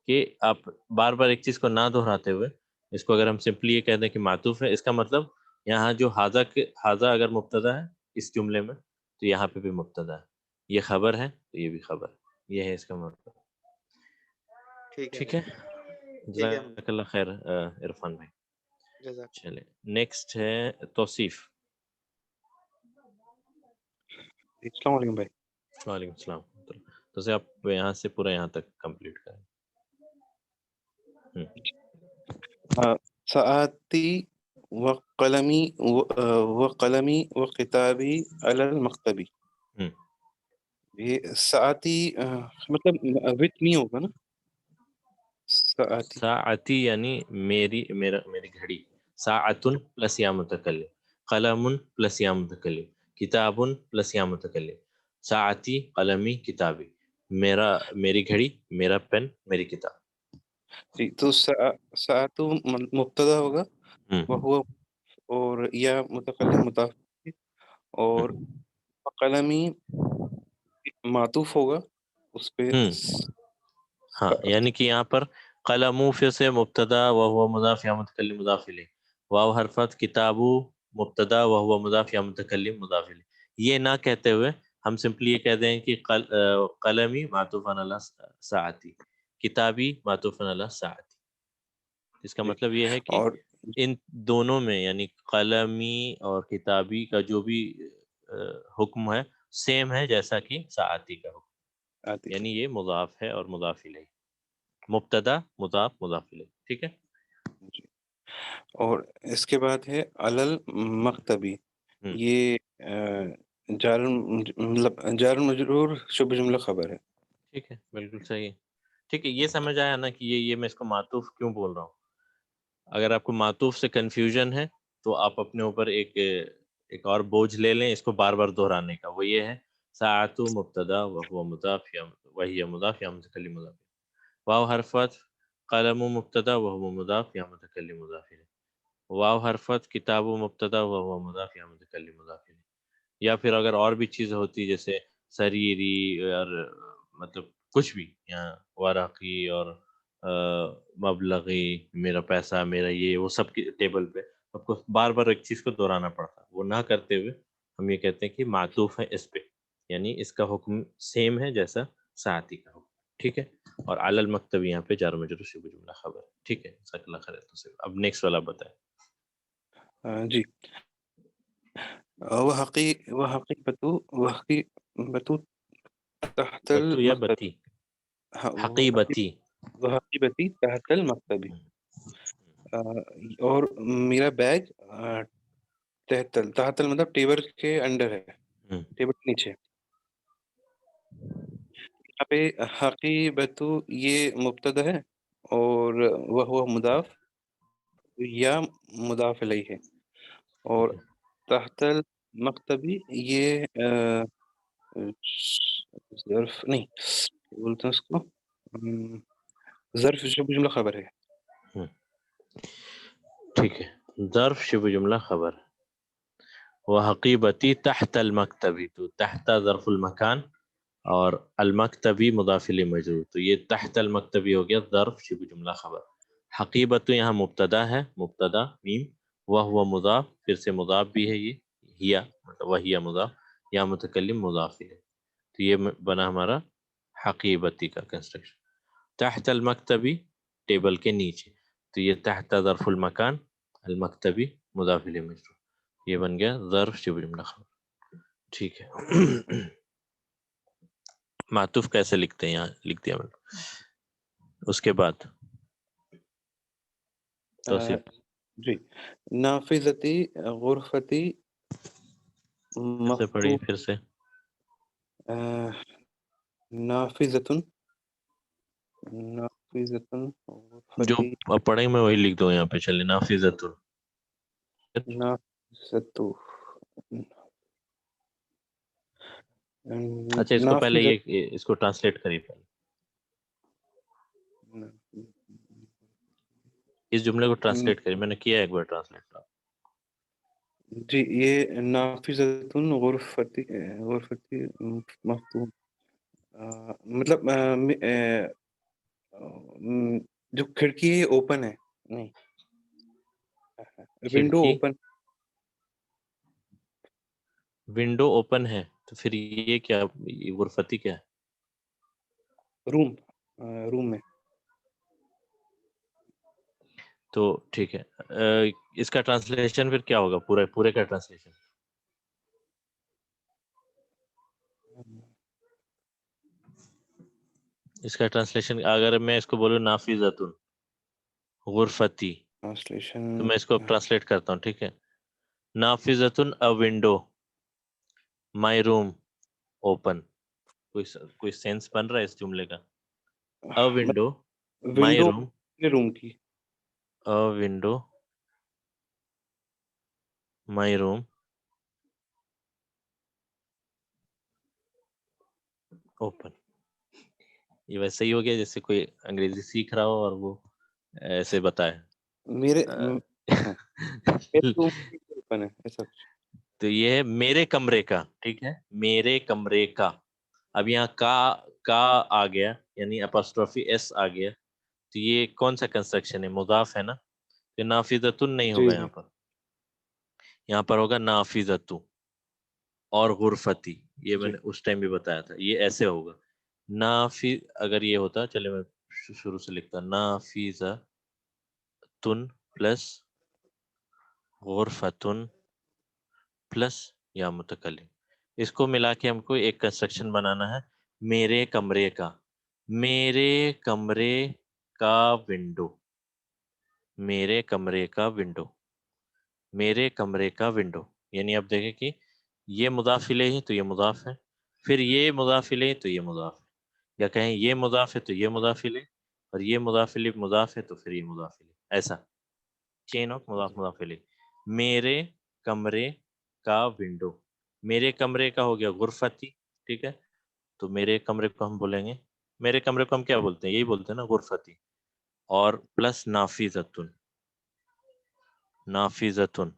کہ آپ بار بار ایک چیز کو نہ دہراتے ہوئے اس کو اگر ہم سمپلی یہ کہہ دیں کہ معطوف ہے, اس کا مطلب یہاں جو ہاذا اگر مبتدا ہے اس جملے میں, تو یہاں پہ بھی مبتدا ہے. یہ خبر ہے تو یہ بھی خبر ہے. یہ ہے اس کا مطلب. ٹھیک ہے, جزاک اللہ خیر عرفان بھائی. چلے نیکسٹ ہے توصیف. السلام علیکم بھائی. وعلیکم السلام. تو آپ یہاں سے پورا یہاں تک کمپلیٹ کریں. سآتی وقلمی وکتابی علی المکتبی. یہ سآتی مطلب وتھ نہیں ہوگا نا؟ ساعتی یعنی میری گھڑی. ساعتن پلس یا متکلم, قلم پلس یا متکلم, کتاب پلس یا متکلم. ساعتی, قلمی, کتابی. میری گھڑی, میرا پین, میری کتاب. جی, تو ساعتو مبتدا ہوگا, وہ اور یا متکلم مضاف, اور قلمی معطوف ہوگا اس پہ. ہاں, یعنی کہ یہاں پر قلمو پھر سے مبتدا وہو مضاف یا متکلم مضاف الیہ. واو حرفت کتابو مبتدا وہو مضاف یا متکلم مضاف الیہ. یہ نہ کہتے ہوئے ہم سمپلی یہ کہہ دیں کہ قلمی معطوف علی ساعتی, کتابی معطوف علی ساعتی. اس کا مطلب یہ ہے کہ ان دونوں میں یعنی قلمی اور کتابی کا جو بھی حکم ہے سیم ہے جیسا کہ ساعتی کا حکم. یعنی یہ مضاف ہے اور مضاف الیہ, مبتدا مضاف مضاف الیہ. ٹھیک ہے, جی اور اس کے بعد ہے علل مکتبی، یہ مطلب جار مجرور شبہ جملہ خبر ہے. ٹھیک ہے بالکل صحیح. ٹھیک ہے یہ سمجھ آیا نا کہ یہ میں اس کو معطوف کیوں بول رہا ہوں. اگر آپ کو معطوف سے کنفیوژن ہے تو آپ اپنے اوپر ایک اور بوجھ لے لیں اس کو بار بار دہرانے کا. وہ یہ ہے ساعت مبتدا وهو مضاف یا وهي مضاف یا متکلم مضاف. واو حرف عطف قلم مبتدا وهو مضاف یا متکلم مضاف. واو حرف عطف کتاب مبتدا وهو مضاف یا متکلم مضاف. یا پھر اگر اور بھی چیز ہوتی جیسے سریری اور مطلب کچھ بھی یہاں ورقی اور مبلغی میرا پیسہ میرا یہ وہ سب کی ٹیبل پہ آپ کو بار بار ایک چیز کو دہرانا پڑتا. وہ نہ کرتے ہوئے ہم یہ کہتے ہیں کہ معطوف ہے اس پہ، یعنی اس کا حکم سیم ہے جیسا ساعتی کا حکم. ٹھیک ہے. اور علی المکتب یہاں پہ جار مجرور شبہ جملہ خبر. ٹھیک ہے جزاک اللہ خیر. اب نیکسٹ والا بتائیں. جی وحقیبت تحت بتو یا المکتب، بتی حقیبتی وحقیبتی تحت المکتبی، اور میرا بیگ تحت مطلب ٹیبل کے انڈر ہے، ٹیبل کے نیچے. یہاں پہ حقیبت یہ مبتدا ہے اور وہ مضاف یا مضاف الیہ ہے، اور تحت المکتبی یہ ظرف نہیں بولتے ہیں اس کو ظرف شبہ جملہ خبر ہے. ٹھیک ہے. ظرف شبہ جملہ خبر. وحقیبتی تحت المکتبی، تو تحت ظرف المکان اور المکتبی مضاف الیہ مجرور، تو یہ تحت المکتبی ہو گیا ظرف شبہ جملہ خبر. حقیبت یہاں مبتدا ہے، مبتدا میم، وہ مضاف پھر سے مضاف بھی ہے، یہ ہیا مطلب وہی مضاف یا متکلم مضاف ہے. تو یہ بنا ہمارا حقیبتی کا کنسٹرکشن. تحت المکتبی ٹیبل کے نیچے، تو یہ تحت ظرف المکان المکتبی مضاف الیہ مجرور، یہ بن گیا ظرف شبہ جملہ خبر. ٹھیک ہے. معطوف کیسے لکھتے ہیں یہاں لکھ دیا میں نے. اس کے بعد توصیف. جی نافذتی غرفتی پھر سے پڑھیے پھر سے. نافذتن جو غرفتی آپ پڑھیں میں وہی لکھ دو یہاں پہ. چلے نافذۃ. نافذت اچھا اس کو پہلے یہ اس کو ٹرانسلیٹ کریے پہلے. اس جملے کو ٹرانسلیٹ کریے. میں نے کیا ایک بار ٹرانسلیٹ. جی یہ نافذتن غرفتی مفتوح مطلب جو کھڑکی ہے اوپن ہے، نہیں ونڈو کھڑکی اوپن، ونڈو اوپن ہے. تو پھر یہ کیا غرفتی کیا ہے؟ روم میں. تو ٹھیک ہے. اس کا ٹرانسلیشن پھر کیا ہوگا؟ پورے کا ٹرانسلیشن اس کا ٹرانسلیشن اگر میں اس کو بولوں نافذۃ غرفتی، ٹرانسلیشن تو میں اس کو ٹرانسلیٹ کرتا ہوں. ٹھیک ہے. نافذۃ ا ونڈو، مائی روم اوپن. کوئی سینس بن رہا ہے اس جملے کا؟ ا ونڈو مائی ونڈو روم، روم کی، ا ونڈو مائی روم اوپن. یہ ویسے ہی ہو گیا جیسے کوئی انگریزی سیکھ رہا ہو اور وہ ایسے بتائے. میرے روم اوپن ہے ایسا. تو یہ ہے میرے کمرے کا. ٹھیک ہے میرے کمرے کا. اب یہاں کا آ گیا یعنی اپاسٹروفی ایس آ گیا، تو یہ کون سا کنسٹرکشن ہے؟ مضاف ہے نا. تو نافذۃن نہیں ہوگا جی یہاں پر. یہاں پر ہوگا نافذۃ اور غرفتی. یہ میں جی نے اس ٹائم بھی بتایا تھا. یہ ایسے ہوگا نافذ. اگر یہ ہوتا، چلے میں شروع سے لکھتا نافذۃ پلس غرفتن پلس یا متکلم. اس کو ملا کے ہم کو ایک کنسٹرکشن بنانا ہے میرے کمرے کا. میرے کمرے کا ونڈو. میرے کمرے کا ونڈو، میرے کمرے کا ونڈو، یعنی آپ دیکھیں کہ یہ مضاف الیہ ہے تو یہ مضاف ہے، پھر یہ مضاف الیہ تو یہ مضاف ہے، یا کہیں یہ مضاف ہے تو یہ مضاف الیہ، اور یہ مضاف الیہ مضاف ہے تو پھر یہ مضاف الیہ، ایسا چین آف مضاف مضاف الیہ۔ میرے کمرے کا ونڈو، میرے کمرے کا ہو گیا غرفتی، ٹھیک ہے، تو میرے کمرے کو ہم بولیں گے، میرے کمرے کو ہم کیا بولتے ہیں، یہی بولتے ہیں نا غرفتی، اور پلس نافذتن، نافذتن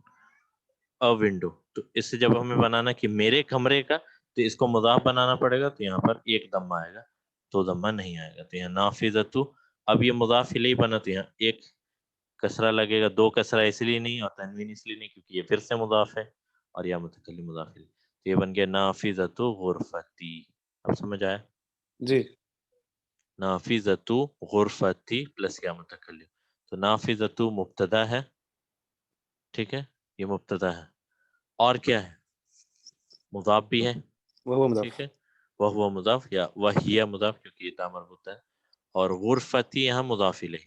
ا ونڈو، تو اس سے جب ہمیں بنانا کہ میرے کمرے کا، تو اس کو مضاف بنانا پڑے گا، تو یہاں پر ایک ضمہ آئے گا، تو ضمہ نہیں آئے گا، تو یہاں نافذتو، اب یہ مضاف الیہ بنا، تو یہاں ایک کسرہ لگے گا، دو کسرہ اس لیے نہیں اور تنوین اس لیے نہیں کیونکہ یہ پھر سے مضاف ہے اور یا متکلم مضاف الیہ، تو یہ بن گیا نافذۃ غرفتی۔ اب سمجھ آیا؟ جی نافذۃ غرفتی پلس یا متکلم، تو نافذۃ مبتدا ہے، ٹھیک ہے، یہ مبتدا ہے، اور کیا ہے، مضاف بھی ہے، وہ مضاف، ٹھیک ہے، وہ مضاف یا وہی مضاف کیونکہ یہ تا مربوط ہے، اور غرفتی یہاں مضاف الیہ،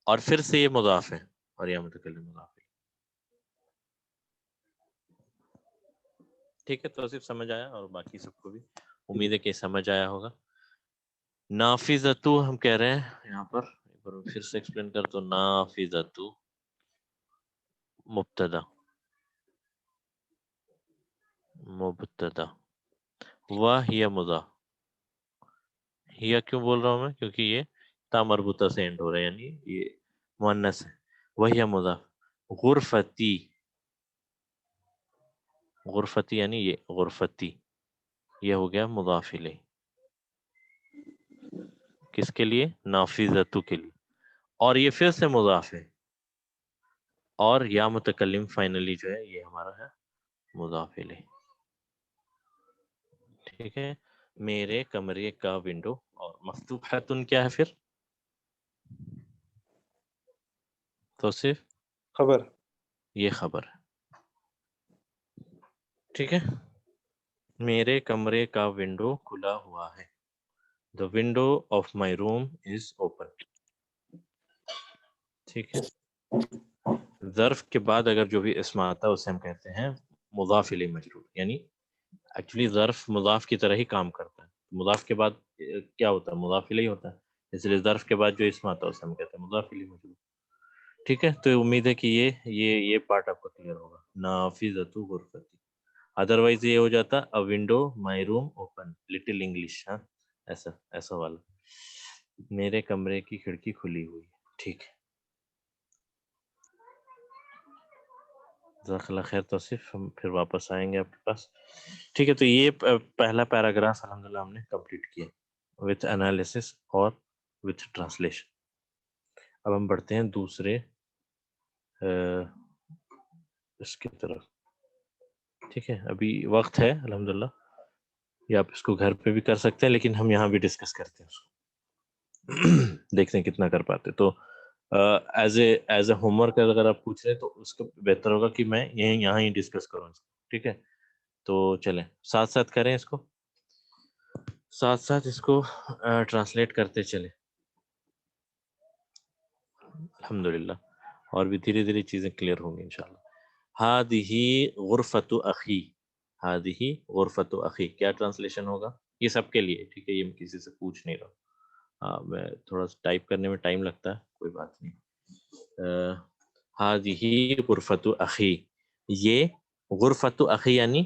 اور پھر سے یہ مضاف ہے اور یہ متکلم مضاف ہے، ٹھیک ہے، تو صرف سمجھ آیا، اور باقی سب کو بھی امید ہے کہ سمجھ آیا ہوگا۔ نافذتو ہم کہہ رہے ہیں یہاں پر، ایک بار پھر سے ایکسپلین کر تو، نافذتو مبتدا، مبتدا، وہی مضاف، ہی کیوں بول رہا ہوں میں، کیونکہ یہ تا مربوطہ سے اینڈ ہو رہا ہے، یعنی یہ مؤنث ہے، وہی مضاف، غرفتی، غرفتی یعنی یہ غرفتی، یہ ہو گیا مضاف الیہ، کس کے لیے، نافذتو کے لیے، اور یہ پھر سے مضاف ہے، اور یا متکلم فائنلی جو ہے یہ ہمارا ہے مضاف الیہ، ٹھیک ہے، میرے کمرے کا ونڈو، اور مفتوحتن کیا ہے پھر، تو صرف خبر، یہ خبر ہے، ٹھیک ہے، میرے کمرے کا ونڈو کھلا ہوا ہے، the window of my room is open، ٹھیک ہے، ظرف کے بعد اگر جو بھی اسم آتا ہے اسے ہم کہتے ہیں مضاف الیہ مجرور، یعنی ایکچولی ظرف مضاف کی طرح ہی کام کرتا ہے، مضاف کے بعد کیا ہوتا ہے، مضاف الیہ ہوتا ہے، اس لیے ظرف کے بعد جو اسم آتا ہے اسے ہم کہتے ہیں مضاف الیہ مجرور، ٹھیک ہے، تو امید ہے کہ یہ پارٹ آپ کو کلیئر ہوگا، نافذۃ غرفتی، ادروائز یہ ہو جاتا a window my room open، little English, ہاں ایسا والا، میرے کمرے کی کھڑکی کھلی ہوئی ہے، ٹھیک ہے، جزاک اللہ خیر توصیف، ہم پھر واپس آئیں گے آپ کے پاس، ٹھیک ہے، تو یہ پہلا پیراگراف الحمدللہ ہم نے کمپلیٹ کیا وتھ انالیسس اور وتھ ٹرانسلیشن۔ اب ہم بڑھتے ہیں دوسرے اس کی طرف، ٹھیک ہے، ابھی وقت ہے الحمدللہ، یا آپ اس کو گھر پہ بھی کر سکتے ہیں، لیکن ہم یہاں بھی ڈسکس کرتے ہیں اس کو، دیکھتے ہیں کتنا کر پاتے، تو ایز اے ہوم ورک اگر آپ پوچھ رہے تو اس کو بہتر ہوگا کہ میں یہاں ہی ڈسکس کروں اس کو، ٹھیک ہے، تو چلیں ساتھ ساتھ کریں اس کو، ساتھ ساتھ اس کو ٹرانسلیٹ کرتے چلیں، الحمدللہ، اور بھی دھیرے دھیرے چیزیں کلیئر ہوں گی انشاءاللہ۔ ہادہی غرفت اخی، ہادہی غرفت اخی کیا ٹرانسلیشن ہوگا، یہ سب کے لیے، ٹھیک ہے، یہ میں کسی سے پوچھ نہیں رہا، میں تھوڑا سا ٹائپ کرنے میں ٹائم لگتا ہے، کوئی بات نہیں، ہادہی غرفت اخی، یہ غرفت اخی یعنی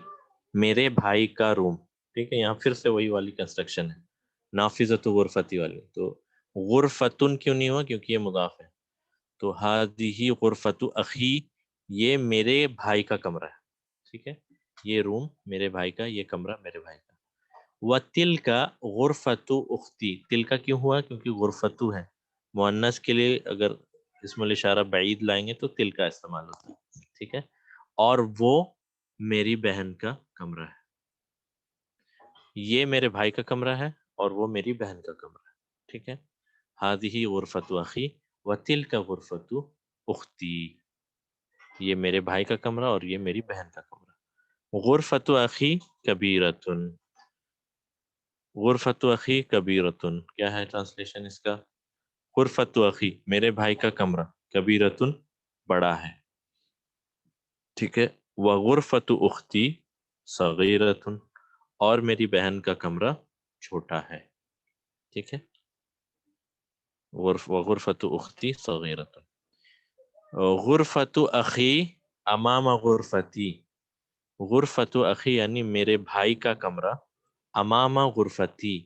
میرے بھائی کا روم، ٹھیک ہے، یہاں پھر سے وہی والی کنسٹرکشن ہے، نافذۃ غرفتی والی، تو غرفتن کیوں نہیں ہوا، کیونکہ یہ مضاف ہے، تو ہادہی غرفت اخی، یہ میرے بھائی کا کمرہ ہے، ٹھیک ہے، یہ روم میرے بھائی کا، یہ کمرہ میرے بھائی کا، وَتِلْکَ غرفت اختی، تلکا کیوں ہوا، کیونکہ غرفتو ہے، مؤنث کے لیے اگر اسم الاشارہ بعید لائیں گے تو تلکا استعمال ہوتا ہے، ٹھیک ہے، اور وہ میری بہن کا کمرہ ہے، یہ میرے بھائی کا کمرہ ہے اور وہ میری بہن کا کمرہ ہے، ٹھیک ہے، ہادہی غرفت اخی وَتِلْکَ غرفت اختی، یہ میرے بھائی کا کمرہ اور یہ میری بہن کا کمرہ، غرفت اخی کبیرتن، غرفت اخی کبیرتن کیا ہے ٹرانسلیشن اس کا، غرفت اخی میرے بھائی کا کمرہ، کبیرتن بڑا ہے، ٹھیک ہے، وغرفت اختی صغیرتن اور میری بہن کا کمرہ چھوٹا ہے، ٹھیک ہے، وغرفت اختی صغیرتن، غرفت اخی امام غرفتی، غرفت اخی یعنی میرے بھائی کا کمرہ، امام غرفتی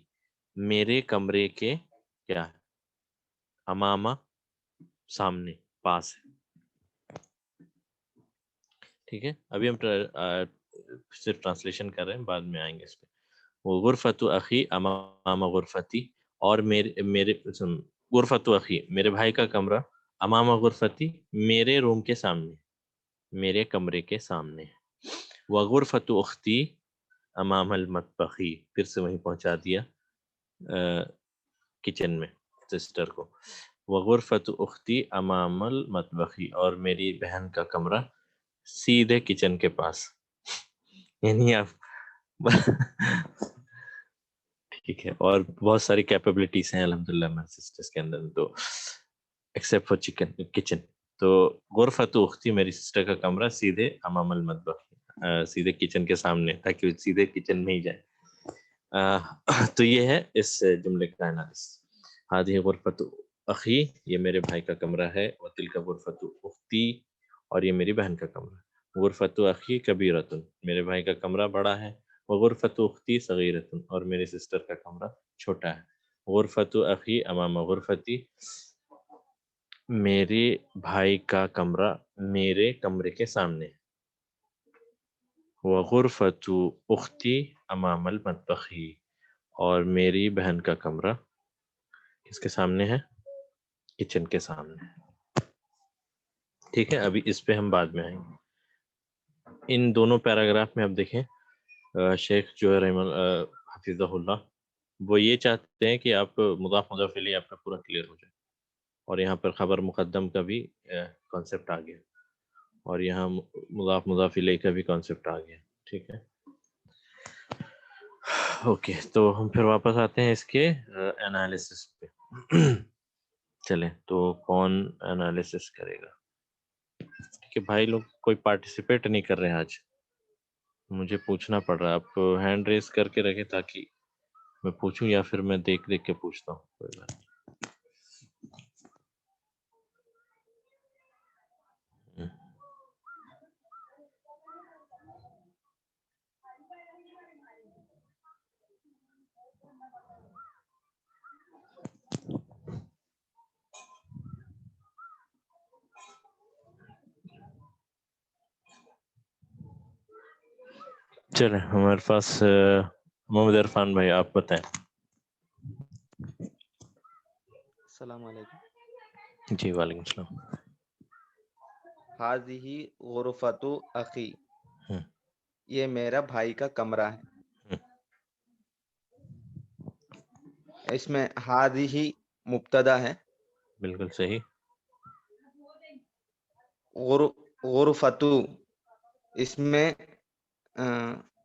میرے کمرے کے کیا ہے، امامہ سامنے، پاس ہے، ٹھیک ہے، ابھی ہم صرف ٹرانسلیشن کر رہے ہیں، بعد میں آئیں گے اس پہ. وہ غرفت اخی امام غرفتی اور میرے غرفت اخی میرے بھائی کا کمرہ، امام غرفتی میرے روم کے سامنے، میرے کمرے کے سامنے، وغرفت اختی امام المطبخی پھر سے وہیں پہنچا دیا کچن میں سسٹر کو، وغرفت اختی امام المطبخی اور میری بہن کا کمرہ سیدھے کچن کے پاس، یعنی آپ ٹھیک ہے، اور بہت ساری کیپیبلٹیز ہیں الحمدللہ میرے سسٹرز کے اندر، تو ایکسیپٹ فار کچن، تو غرفت اختی میری سسٹر کا کمرہ سیدھے امام المطبخ سیدھے کچن کے سامنے، تاکہ وہ سیدھے کچن میں ہی جائے. تو یہ ہے اس جملے کا انالیس. ہادی غرفت اخی یہ میرے بھائی کا کمرہ ہے، وتلک غرفت اختی اور یہ میری بہن کا کمرہ. غرفت اخی کبیرتن میرے بھائی کا کمرہ بڑا ہے، وغرفت اختی صغیرتن اور میری سسٹر کا کمرہ چھوٹا ہے. غرفت اخی امام غرفتی میرے بھائی کا کمرہ میرے کمرے کے سامنے، وغرفت اختی امام المطبخی اور میری بہن کا کمرہ کس کے سامنے ہے، کچن کے سامنے. ٹھیک ہے، ابھی اس پہ ہم بعد میں آئیں گے. ان دونوں پیراگراف میں اب دیکھیں شیخ جو ہے حفظہ اللہ وہ یہ چاہتے ہیں کہ آپ مضاف مضاف الیہ آپ کا پورا کلیئر ہو جائے، اور یہاں پر خبر مقدم کا بھی کانسیپٹ آ گیا، اور یہاں مضاف مضاف الیہ کا بھی کانسیپٹ آ گیا. ٹھیک ہے، اوکے، تو ہم پھر واپس آتے ہیں اس کے انالیسس پہ. چلیں، تو کون انالیسس کرے گا؟ کہ بھائی لوگ کوئی پارٹیسپیٹ نہیں کر رہے ہیں آج، مجھے پوچھنا پڑ رہا ہے. آپ ہینڈ ریز کر کے رکھیں تاکہ میں پوچھوں، یا پھر میں دیکھ کے پوچھتا ہوں، کوئی بات نہیں. چلیں، ہمارے پاس محمد عرفان بھائی، آپ بتائیں. السلام علیکم. جی وعلیکم السلام. ہاذہ غرفت اخی ہم، یہ میرا بھائی کا کمرہ ہے. ہم، اس میں ہاذہ مبتدا ہے، بالکل صحیح. غرفت اس میں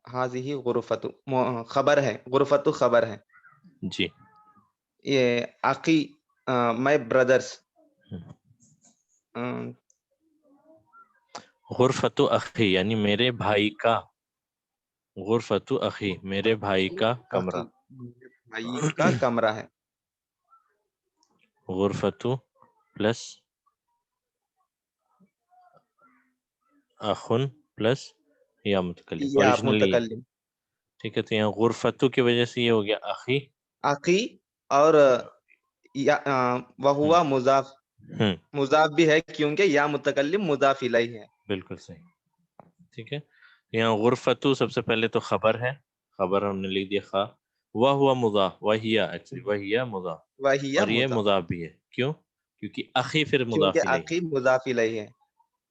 ہاذہ غرفت خبر ہے، غرفت خبر ہے. جی. یہ اخی مائی بردرس، ہم. غرفت اخی یعنی میرے بھائی کا، غرفت اخی میرے بھائی کا کمرہ، اخی میرے بھائی کا کمرہ ہے. غرفت پلس اخن پلس یا متکلم، یا اوریجنلی متکلم ٹھیک ہے. تو یہاں غرفتو کی وجہ سے یہ ہو گیا اخی، اخی، اور وہوا مضاف، ہم، مضاف بھی ہے کیونکہ یا متکلم مضاف الیہ ہے. بالکل صحیح. ٹھیک ہے، یہاں غرفتو سب سے پہلے تو خبر ہے، خبر ہم نے لکھ دیا خواہ، وہ ہوا مضاف، وہیا ایکچولی وہیا مضاف، وہی اور یہ مضاف مضاف بھی ہے. کیوں؟ کیونکہ اخی پھر مضاف کیونکہ الیہ، اخی مضاف الیہ ہے،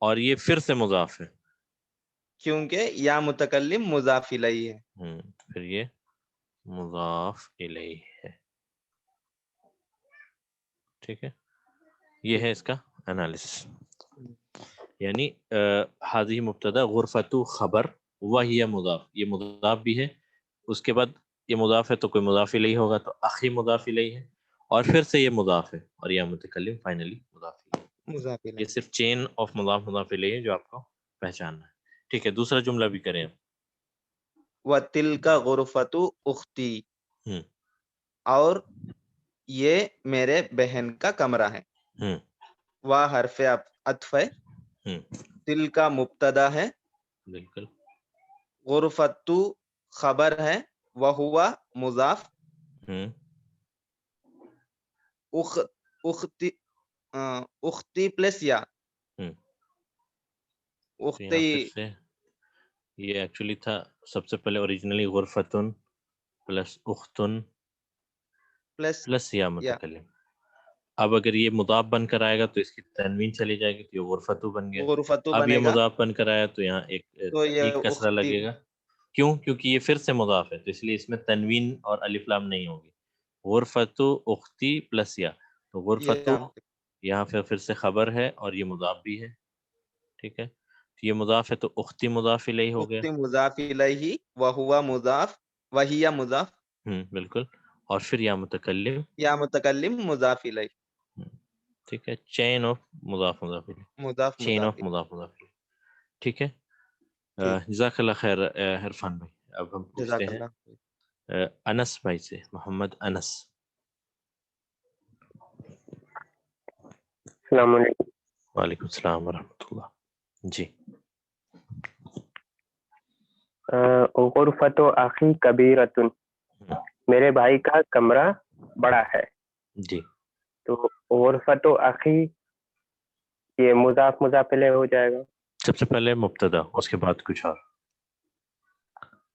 اور یہ پھر سے مضاف ہے. کیونکہ یا متکلم مضاف الیہ ہے. پھر یہ مضاف الیہ ہے. ٹھیک ہے، یہ ہے اس کا انالیسس. یعنی حاضی مبتدا، غرفتو خبر، وہی مضاف، یہ مضاف بھی ہے، اس کے بعد یہ مضاف ہے تو کوئی مضاف الیہ ہوگا، تو اخی مضاف الیہ ہے، اور پھر سے یہ مضاف ہے اور یا متکلم فائنلی مضاف الیہ. مضاف یہ الیہ. صرف چین آف مضاف مضاف الیہ ہے جو آپ کو پہچاننا ہے. ٹھیک ہے، دوسرا جملہ بھی کریں. وَتِلْكَ غُرْفَةُ أُخْتِي، ہوں اور یہ میرے بہن کا کمرہ ہے. ہوں وا حرف عطف ہے، ہوں تل کا مبتدا ہے، بالکل. غرفتو خبر ہے، وہوا مضاف، ہوں اختی اختی پلس یا ہوں تو یہاں اختی پھر سے یہ ایکچولی تھا سب سے پہلے اوریجنلی غرفتن پلس اختن پلس پلس یا متکلم. اب اگر یہ مضاف بن کر آئے گا تو اس کی تنوین چلی جائے گی تو یہ غرفتو بن گیا. غرفتو اب یہ بنے گا مضاف بن کر آیا تو یہاں تو یہ ایک کسرہ اختی. لگے گا. کیوں؟ کیونکہ یہ پھر سے مضاف ہے تو اس لیے اس میں تنوین اور الف لام نہیں ہوگی. غرفتو اختی پلس یا، تو غرفتو یہاں پھر سے خبر ہے اور یہ مضاف بھی ہے. ٹھیک ہے، تو یہ مضاف ہے تو اختی مضاف الیہ ہو گیا. اختی مضاف الیہ، وہوا مضاف، وہی مضاف، بالکل. اور پھر یا متکلم، یا متکلم مضاف الیہ، ٹھیک ہے، چین آف مضاف مضاف الیہ، مضاف چین مضاف آف الیہ. مضاف مضاف الیہ. ٹھیک ہے. ٹھیک، جزاک اللہ خیر عرفان بھائی. اب ہم پوچھتے جزاک ہیں اللہ. انس بھائی سے، محمد انس. السلام علیکم. وعلیکم السلام ورحمۃ اللہ. جی. غرفت اخی کبیرۃ، میرے بھائی کا کمرہ بڑا ہے. جی. تو غرفت اخی یہ مضاف مضاف الیہ ہو جائے گا. سب سے پہلے مبتدا، اس کے بعد کچھ اور.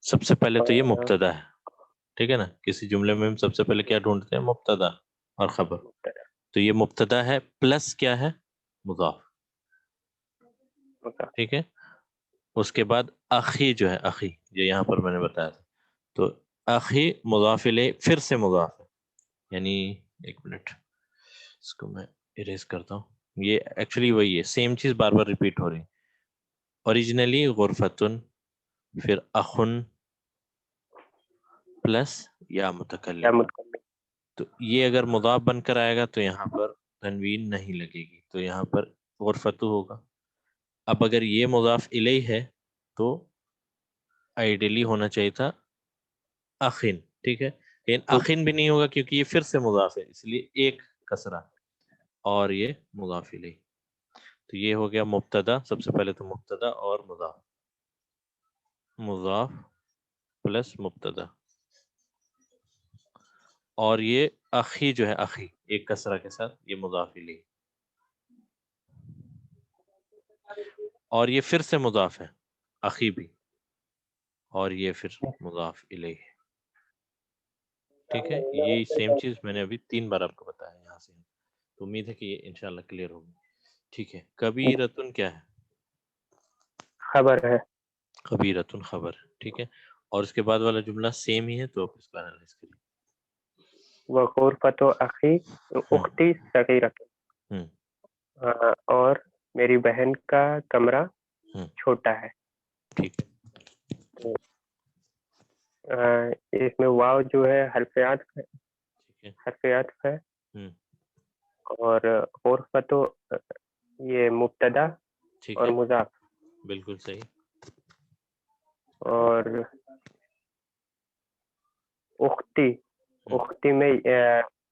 سب سے پہلے تو یہ مبتدا ہے. ٹھیک ہے نا، کسی جملے میں ہم سب سے پہلے کیا ڈھونڈتے ہیں؟ مبتدا اور خبر. تو یہ مبتدا ہے پلس کیا ہے؟ مضاف. ٹھیک ہے. اس کے بعد اخی جو ہے، اخی جو یہاں پر میں نے بتایا تھا، تو اخی مضاف الیہ پھر سے مضاف ہے. یعنی ایک منٹ اس کو میں اریز کرتا ہوں. یہ ایکچولی وہی ہے، سیم چیز بار بار ریپیٹ ہو رہی. اوریجنلی غرفتن، پھر اخن پلس یا متکلم. تو یہ اگر مضاف بن کر آئے گا تو یہاں پر تنوین نہیں لگے گی، تو یہاں پر غرفتو ہوگا. اب اگر یہ مضاف الیہ ہے تو آئیڈیلی ہونا چاہیے تھا اخن. ٹھیک ہے، لیکن اخن بھی نہیں ہوگا کیونکہ یہ پھر سے مضاف ہے، اس لیے ایک کسرہ اور یہ مضاف الیہ. تو یہ ہو گیا مبتدا. سب سے پہلے تو مبتدا اور مضاف، مضاف پلس مبتدا، اور یہ اخی جو ہے، اخی ایک کسرہ کے ساتھ، یہ مضاف الیہ. اور یہ پھر سے مضاف ہے، اخی بھی، اور یہ پھر مضاف الیہ. ٹھیک ہے، یہ سیم چیز میں نے ابھی 3 بار آپ کو بتایا یہاں سے. تو امید ہے کہ یہ انشاءاللہ کلیئر ہوگی. ٹھیک ہے. کبیرتن کیا ہے؟ خبر ہے. کبیرتن خبر. ٹھیک ہے، اور اس کے بعد والا جملہ سیم ہی ہے تو آپ اس کو انالائز کریے. وغرفت اخی اختی صغیرۃ، اور میری بہن کا کمرہ چھوٹا ہے. ٹھیک ہے. اس میں واو جو ہے حرف عطف ہے، حرف عطف ہے. اور غرفت یہ مبتدا اور مضاف. بالکل صحیح. اور اختی، اختی میں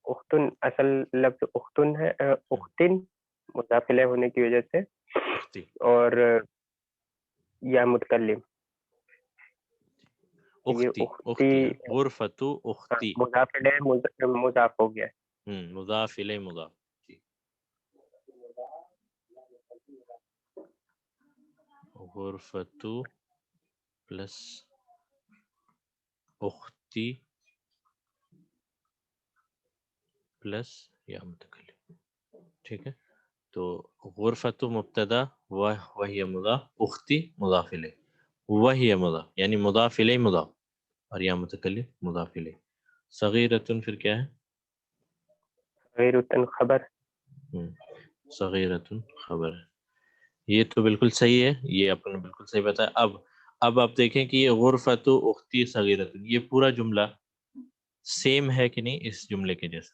اختن اصل لفظ اختن ہے، اختن مضاف الیہ ہونے کی وجہ سے، اور یا متکلم. اختی، اختی غرفت اختی مضاف الیہ مضاف ہو گیا. مضاف الیہ مضاف. جی. غرفت پلس اختی پلس یا متکلم. ٹھیک ہے. تو غرفت مبتدا وہی مضاف، اختی مضاف الیہ، وہی مضاف یعنی مضاف الیہ مضاف، اور یا متکلم مضاف الیہ. صغیرتن پھر کیا ہے؟ صغیرتن خبر. صغیرتن خبر. یہ تو بالکل صحیح ہے، یہ آپ نے بالکل صحیح بتایا. اب آپ دیکھیں کہ یہ غرفت اختی صغیرتن، یہ پورا جملہ سیم ہے کہ نہیں اس جملے کے جیسا؟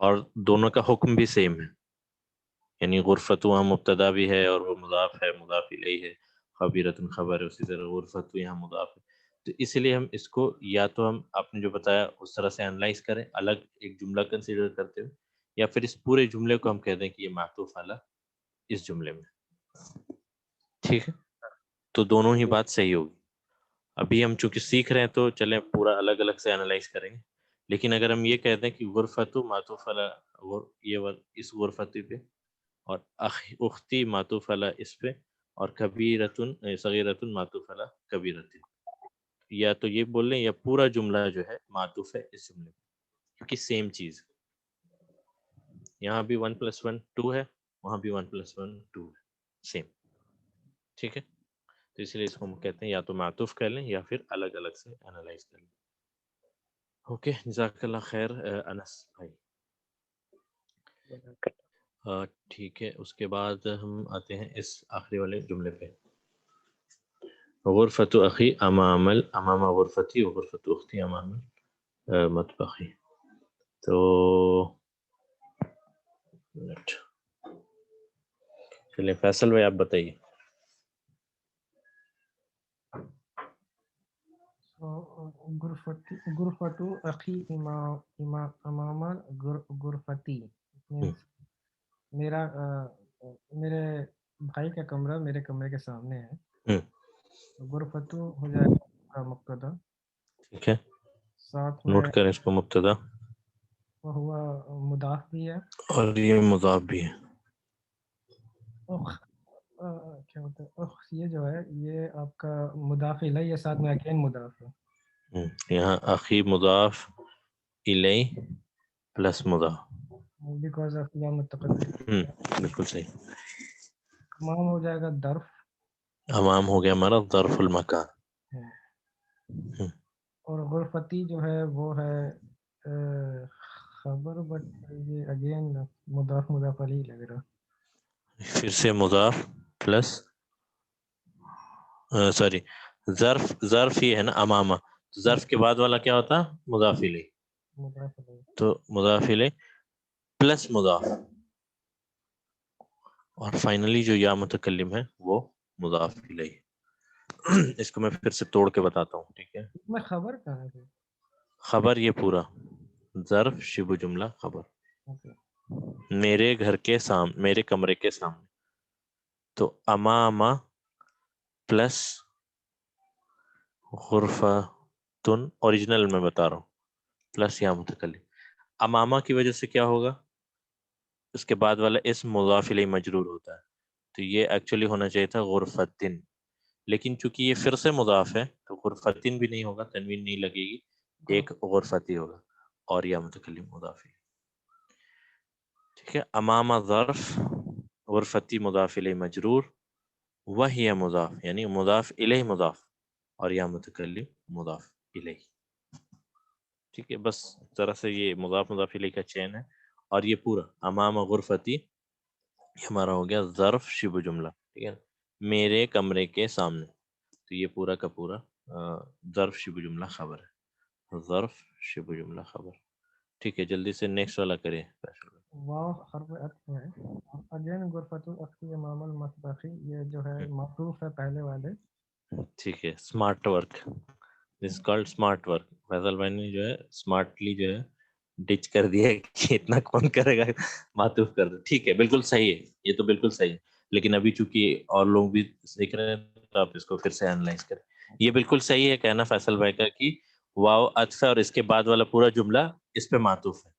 اور دونوں کا حکم بھی سیم ہے، یعنی غرفت وہاں مبتدا بھی ہے اور وہ مضاف ہے، مضاف الیہ ہے، خبیرۃ خبر ہے، اسی طرح غرفت یہاں مضاف ہے. تو اس لیے ہم اس کو یا تو ہم آپ نے جو بتایا اس طرح سے انالائز کریں الگ ایک جملہ کنسیڈر کرتے ہوئے، یا پھر اس پورے جملے کو ہم کہہ دیں کہ یہ معطوف علی اس جملے میں. ٹھیک ہے، تو دونوں ہی بات صحیح ہوگی. ابھی ہم چونکہ سیکھ رہے ہیں تو چلیں پورا الگ الگ سے انالائز کریں گے. لیکن اگر ہم یہ کہہ دیں کہ غرفت معطوف علی یہ اس غرفتی پہ، اور اختی معطوف علی اس پہ، اور کبیرتن صغیرتن معطوف علی کبیرتن، یا تو یہ بول لیں یا پورا جملہ جو ہے معطوف ہے اس جملے پہ، کیونکہ سیم چیز یہاں بھی 1+1 2 ہے، وہاں بھی 1+1 2 ہے، سیم. ٹھیک ہے، تو اس لیے اس کو ہم کہتے ہیں یا تو معطوف کر لیں یا پھر الگ الگ سے انالائز کر لیں. اوکے، جزاک اللہ خیر انس بھائی. ٹھیک ہے، اس کے بعد ہم آتے ہیں اس آخری والے جملے پہ. غرفت اخی امام غرفتی و غرفت اختی امام مطبخی. تو چلیں فیصل بھائی آپ بتائیے. غرفت اخی امام غرفتی، میرے بھائی کا کمرہ میرے کمرے کے سامنے ہے. غرفت ہو جائے گا مبتدا. ٹھیک ہے، ساتھ میں نوٹ کریں اس کو مبتدا، وہ ہوا مضاف بھی ہے، اور یہ مضاف بھی ہے. کیا ہوتا ہے یہ جو ہے یہ آپ کا مضاف الیہ ہے، ساتھ میں اگین مضاف ہے. یہاں اخی مضاف الیہ پلس مضاف. بیکاز آف یا متقدم. بالکل صحیح. امام ہو جائے گا ظرف. امام ہو گیا ہمارا ظرف المکان. اور غرفتی جو ہے وہ ہے خبر، بٹ یہ اگین مضاف علیہ لگ رہا. پھر سے مضاف پلس سوری ظرف یہ ہے نا امامہ، ظرف کے بعد والا کیا ہوتا مضاف الیہ، مضاف علیہ. تو مضاف الیہ پلس مضاف، اور فائنلی جو یا متکلم ہے وہ مضاف الیہ. اس کو میں پھر سے توڑ کے بتاتا ہوں. ٹھیک ہے، میں خبر کہاں ہے؟ خبر یہ پورا ظرف شبہ جملہ خبر. میرے گھر کے سامنے، میرے کمرے کے سامنے، تو امامہ پلس غرفتن اوریجنل میں بتا رہا ہوں پلس یا متکلم. امامہ کی وجہ سے کیا ہوگا، اس کے بعد والا اسم مضاف الیہ مجرور ہوتا ہے، تو یہ ایکچولی ہونا چاہیے تھا غرفتن، لیکن چونکہ یہ پھر سے مضاف ہے تو غرفتن بھی نہیں ہوگا، تنوین نہیں لگے گی، ایک غرفتی ہوگا اور یا متکلم مضاف الیہ. ٹھیک ہے، امامہ ظرف، غرفتی مضاف الیہ مجرور، وہی مضاف یعنی مضاف الیہ مضاف، اور یا متکلم مضاف الیہ. ٹھیک ہے، بس ذرا سے یہ مضاف الیہ کا چین ہے. اور یہ پورا امام غرفتی یہ ہمارا ہو گیا ظرف شبہ جملہ. ٹھیک ہے، میرے کمرے کے سامنے، تو یہ پورا کا پورا ظرف شبہ جملہ خبر ہے، ظرف شبہ جملہ خبر. ٹھیک ہے، جلدی سے نیکسٹ والا کریں. واو حرف عطف ہے. اگین غرفت اخی امام المطبخی، یہ جو ہے معطوف ہے پہلے والے. ٹھیک ہے، smart work this called smart work. Faisal بھائی نے جو ہے اسمارٹلی جو ہے ڈچ کر دیا ہے کہ اتنا کون کرے گا، معطوف کر دو. ٹھیک ہے، بالکل صحیح ہے، یہ تو بالکل صحیح ہے. لیکن ابھی چونکہ اور لوگ بھی سیکھ رہے ہیں تو آپ اس کو پھر سے انالائز کریں. یہ بالکل صحیح ہے کہنا فیصل بھائی کا کہ واو عطف ہے اور اس کے بعد والا پورا جملہ اس پہ معطوف ہے،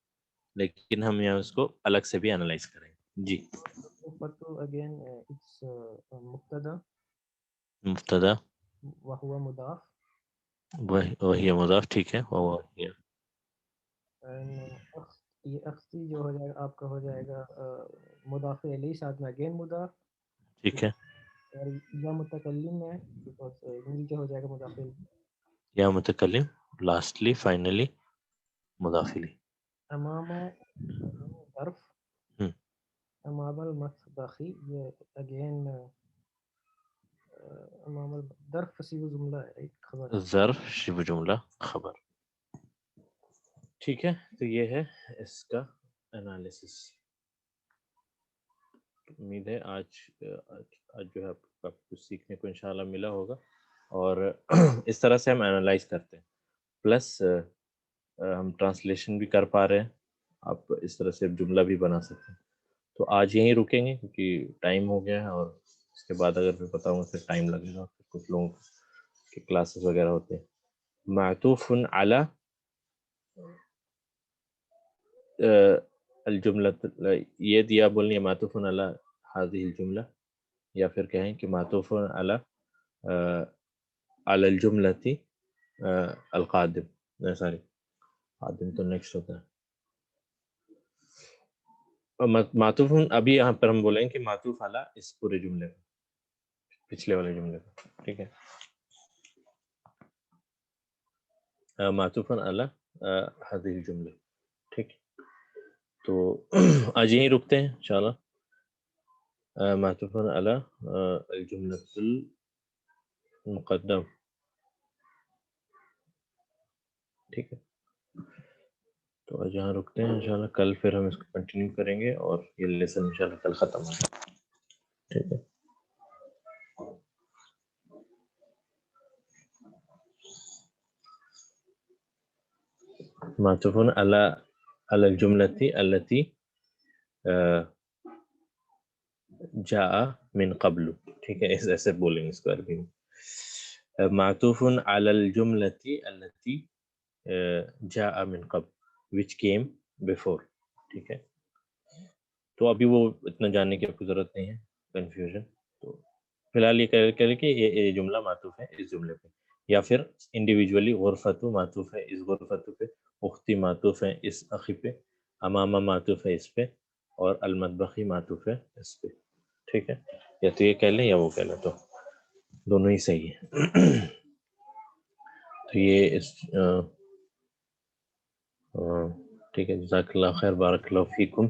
لیکن ہم یہاں اس کو الگ سے بھی انالائز کریں. جی، اگین اٹس مبتدا، مبتدا وہو مضاف، وہی مضاف. ٹھیک ہے، یہ اختی جو ہو جائے گا آپ کا ہو جائے گا مضاف الیہ، ساتھ میں اگین مضاف. ٹھیک ہے، اور یا متکلم ہے بیکاز نیچے ہو جائے گا مضاف الیہ. یا متکلم لاسٹلی فائنلی مضاف الیہ. امام ظرف، امام المطبخی یہ اگین امام ظرف شبہ جملہ ایک خبر. ظرف شبہ جملہ خبر. ٹھیک ہے، تو یہ ہے اس کا انالیسس. امید ہے آج جو ہے آپ کو کچھ سیکھنے کو انشاءاللہ ملا ہوگا، اور اس طرح سے ہم انالائز کرتے ہیں، پلس ہم ٹرانسلیشن بھی کر پا رہے ہیں. آپ اس طرح سے جملہ بھی بنا سکتے ہیں. تو آج یہیں رکیں گے کیونکہ ٹائم ہو گیا ہے، اور اس کے بعد اگر میں بتاؤں گا پھر ٹائم لگے گا، کچھ لوگوں کے کلاسز وغیرہ ہوتے ہیں. معطوف علی الجملہ، یہ دیا بولنی ہے معطوف علی هذه الجملہ، یا پھر کہیں کہ معطوف علی علی الجملۃ القادم، سوری قادم تو نیکسٹ ہوتا ہے. معطوف ابھی یہاں پر ہم بولیں کہ معطوف علی اس پورے جملے پہ، پچھلے والے جملے پہ. ٹھیک ہے، معطوف علی هذه الجملہ. ٹھیک، تو آج یہیں رکتے ہیں انشاءاللہ. معطوف علی الجملۃ المقدم. ٹھیک ہے، تو آج یہاں رکتے ہیں انشاءاللہ. کل پھر ہم اس کو کنٹینیو کریں گے، اور یہ لیسن انشاءاللہ کل ختم ہوگا. ٹھیک ہے، معطوف علی الجملۃ التي جاء من قبل. ٹھیک ہے، ایسے بولیں گے اس کو عربی میں. معطوف علی الجملۃ التي جاء من قبل which came before. ٹھیک ہے، تو ابھی وہ اتنا جاننے کی آپ کو ضرورت نہیں ہے، کنفیوژن. تو فی الحال یہ کہہ کہ یہ جملہ معطوف ہے اس جملے پہ، یا پھر انڈیویجولی غرفت معطوف ہے اس غرفت پہ، اختی معطوف ہے اس اخی پہ، امامہ معطوف ہے اس پہ، اور المطبخی معطوف ہے اس پہ. ٹھیک ہے، یا تو یہ کہہ لیں یا وہ کہہ لیں، تو دونوں ہی صحیح ہے. تو یہ اس ٹھیک ہے، جزاک اللہ خیر، بارک اللہ فیکم.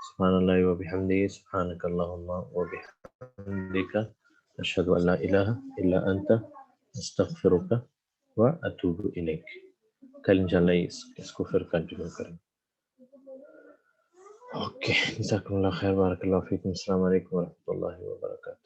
سبحان اللہ و بحمدہ، سبحانک اللہم و بحمدک، اشہد ان لا الہ الا انت، استغفرک و اتوب الیک. کل انشاءاللہ اس کو پھر کنٹینیو کریں. اوکے، جزاکم اللہ خیر، بارک اللہ فیکم. السلام علیکم ورحمۃ اللہ وبرکاتہ.